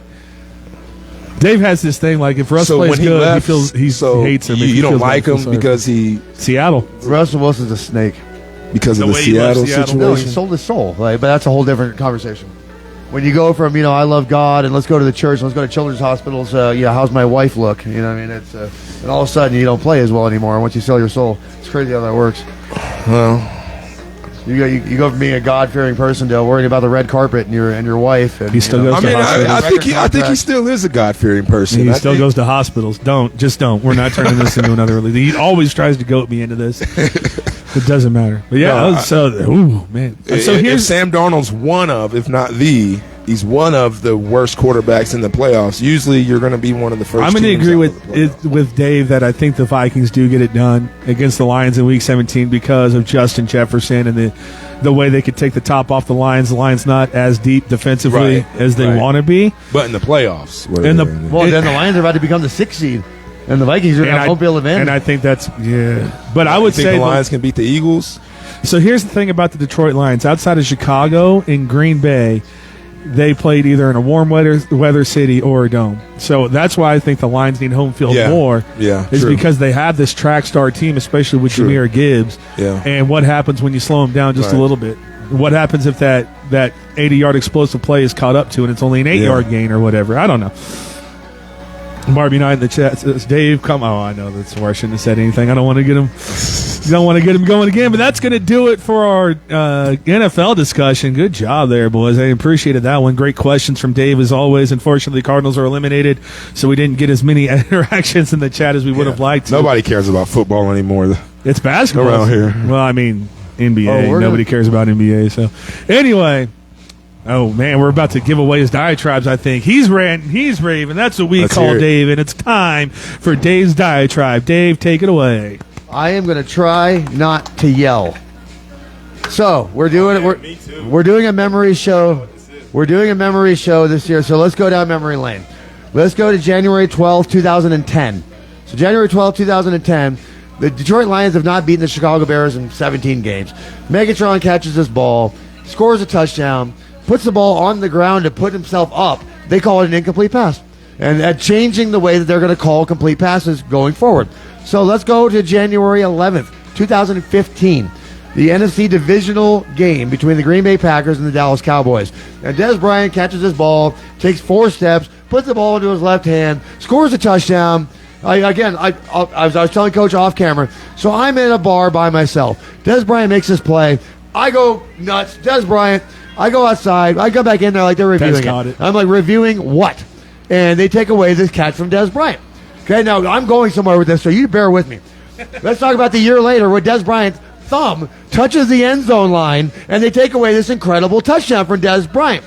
Dave has this thing like if Russ So plays when he good, left, he feels he hates him. You don't like him because Seattle. Russell Wilson's a snake. because of The the way he left Seattle Seattle. situation. No, he sold his soul. Like, but that's a whole different conversation. When you go from, I love God and let's go to the church, let's go to children's hospitals, how's my wife look? You know what I mean? It's and all of a sudden you don't play as well anymore once you sell your soul. It's crazy how that works. Well, You go from being a God-fearing person to worrying about the red carpet and your wife. And, He still goes I to mean, hospitals. I think he still is a God-fearing person. He I still think- goes to hospitals. Don't. We're not turning this into another release. He always tries to goat me into this. It doesn't matter. But yeah, man. So if here's Sam Darnold's one of, if not he's one of the worst quarterbacks in the playoffs. Usually, you're going to be one of the first. I'm going to teams agree out of the playoffs. with Dave that I think the Vikings do get it done against the Lions in Week 17 because of Justin Jefferson and the way they could take the top off the Lions. The Lions not as deep defensively Right, as they right. want to be. But in the playoffs, where And they're the- in Well, then the Lions are about to become the 6th seed, and the Vikings are going to have home field advantage. And I think that's But I You would think say the Lions can beat the Eagles. So here's the thing about the Detroit Lions. Outside of Chicago and Green Bay, they played either in a warm weather city or a dome. So that's why I think the Lions need home field Yeah. more. Yeah, is true. because they have this track star team, especially with True. Jahmyr Gibbs. Yeah. And what happens when you slow them down just a Right. little bit? What happens if that 80-yard explosive play is caught up to and it's only an 8-yard gain or whatever? I don't know. Barbie Knight in the chat says, Dave, come on. Oh, I know that's where I shouldn't have said anything. I don't want to get him. Don't want to get him going again, but that's going to do it for our NFL discussion. Good job there, boys. I appreciated that one. Great questions from Dave, as always. Unfortunately, the Cardinals are eliminated, so we didn't get as many interactions in the chat as we would have liked to. Nobody cares about football anymore. It's basketball around here. Well, I mean, NBA. Oh, Nobody cares about NBA. So, anyway. Oh, man, we're about to give away his diatribes, I think. He's ranting, he's raving. That's what we Let's call hear it. Dave, and it's time for Dave's diatribe. Dave, take it away. I am going to try not to yell. So we're doing it. We're doing a memory show. We're doing a memory show this year. So let's go down memory lane. Let's go to January 12th, 2010. So January 12th, 2010, the Detroit Lions have not beaten the Chicago Bears in 17 games. Megatron catches this ball, scores a touchdown, puts the ball on the ground to put himself up. They call it an incomplete pass. And changing the way that they're going to call complete passes going forward. So let's go to January 11th, 2015. The NFC divisional game between the Green Bay Packers and the Dallas Cowboys. And Dez Bryant catches this ball, takes 4 steps, puts the ball into his left hand, scores a touchdown. I was telling Coach off camera, so I'm in a bar by myself. Dez Bryant makes this play. I go nuts. Dez Bryant. I go outside. I go back in there like they're reviewing caught it. it. I'm like, reviewing what? And they take away this catch from Dez Bryant. Okay, now I'm going somewhere with this, so you bear with me. Let's talk about the year later where Dez Bryant's thumb touches the end zone line, and they take away this incredible touchdown from Dez Bryant.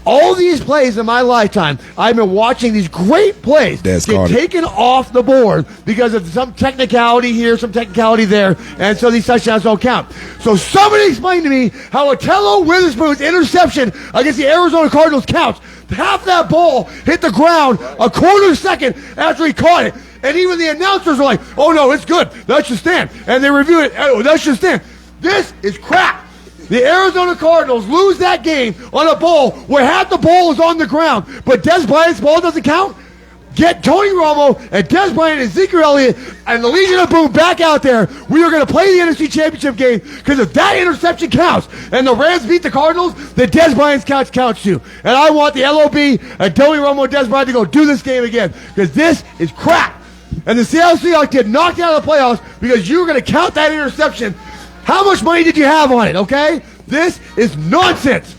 all these plays in my lifetime, I've been watching these great plays Des get caught it. taken off the board because of some technicality here, some technicality there, and so these touchdowns don't count. So somebody explain to me how Otello Witherspoon's interception against the Arizona Cardinals counts. Half that ball hit the ground a quarter second after he caught it. And even the announcers were like, oh, no, it's good. That should stand. And they review it. Oh, that should stand. This is crap. The Arizona Cardinals lose that game on a ball where half the ball is on the ground, but Des Bryant's ball doesn't count. Get Tony Romo and Des Bryant and Ezekiel Elliott and the Legion of Boom back out there. We are going to play the NFC Championship game because if that interception counts and the Rams beat the Cardinals, then Des Bryant's counts too. And I want the LOB and Tony Romo and Des Bryant to go do this game again because this is crap. And the Seattle Seahawks get knocked out of the playoffs because you were going to count that interception. How much money did you have on it, okay? This is nonsense.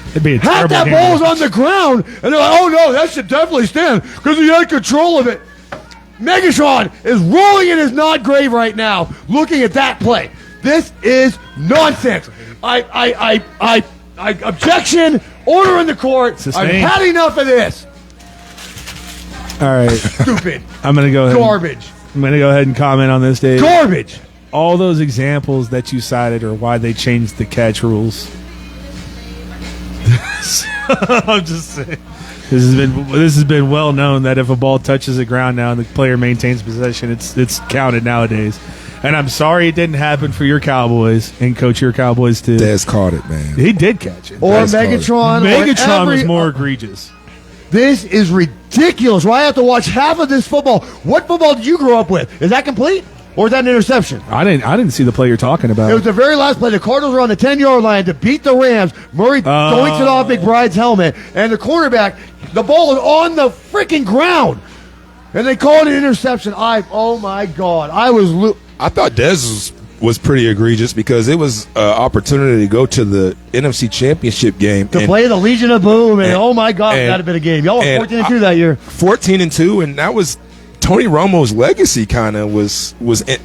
It'd be a Half terrible that game. ball's on the ground, and they're like, oh, no, that should definitely stand because he had control of it. Megatron is rolling in his not grave right now looking at that play. This is nonsense. I objection, order in the court. Sustained. I've had enough of this. All right. Stupid. I'm going to go ahead. Garbage. I'm going to go ahead and comment on this, Dave. Garbage. All those examples that you cited are why they changed the catch rules. I'm just saying. This has been well known that if a ball touches the ground now and the player maintains possession, it's counted nowadays. And I'm sorry it didn't happen for your Cowboys and coach your Cowboys too. Des caught it, man. He did catch it. Or That's Megatron. Megatron or was every- more egregious. This is ridiculous. Why I have to watch half of this football? What football did you grow up with? Is that complete? Or is that an interception? I didn't see the play you're talking about. It was the very last play. The Cardinals were on the 10-yard line to beat the Rams. Murray doinks it off McBride's helmet. And the cornerback, the ball is on the freaking ground. And they called it an interception. Oh, my God. I thought Des was pretty egregious because it was an opportunity to go to the NFC Championship game. To play the Legion of Boom. And oh, my God, that had been a game. Y'all were 14-2 that year. 14-2, and that was Tony Romo's legacy kind of was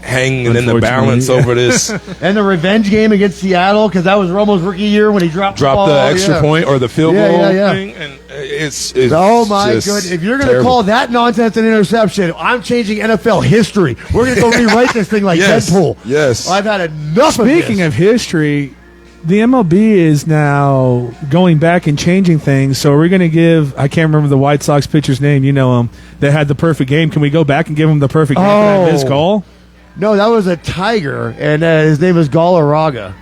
hanging in the balance over this. And the revenge game against Seattle, because that was Romo's rookie year when he dropped the ball. Extra point or the field goal thing. And it's oh, my goodness. If you're going to call that nonsense an interception, I'm changing NFL history. We're going to go rewrite this thing like Deadpool. Yes. I've had enough of this. Speaking of history, the MLB is now going back and changing things. So we're going to give, I can't remember the White Sox pitcher's name. You know him. That had the perfect game. Can we go back and give him the perfect game for that missed call? No, that was a Tiger, and his name was Galarraga.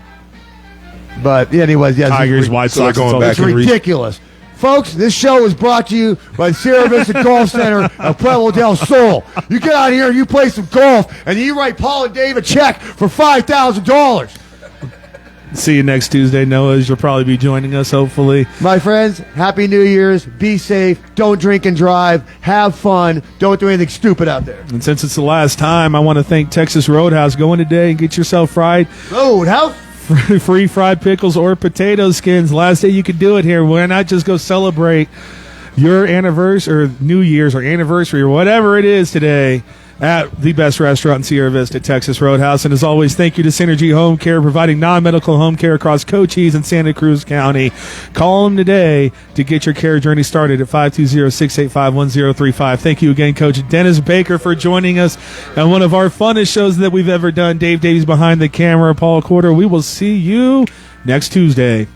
But anyways, yes. Tigers, White Sox. going back It's and ridiculous. Folks, this show is brought to you by Sierra Vista Golf Center of Pueblo Del Sol. You get out here and you play some golf, and you write Paul and Dave a check for $5,000. See you next Tuesday, Noah. You'll probably be joining us, hopefully. My friends, Happy New Year's. Be safe. Don't drink and drive. Have fun. Don't do anything stupid out there. And since it's the last time, I want to thank Texas Roadhouse. Go in today and get yourself fried. Roadhouse. Free fried pickles or potato skins. Last day you could do it here. Why not just go celebrate your anniversary or New Year's or anniversary or whatever it is today at the best restaurant in Sierra Vista, Texas Roadhouse. And as always, thank you to Synergy Home Care, providing non-medical home care across Cochise and Santa Cruz County. Call them today to get your care journey started at 520-685-1035. Thank you again, Coach Dennis Baker, for joining us on one of our funnest shows that we've ever done. Dave Davies behind the camera, Paul Quarter. We will see you next Tuesday.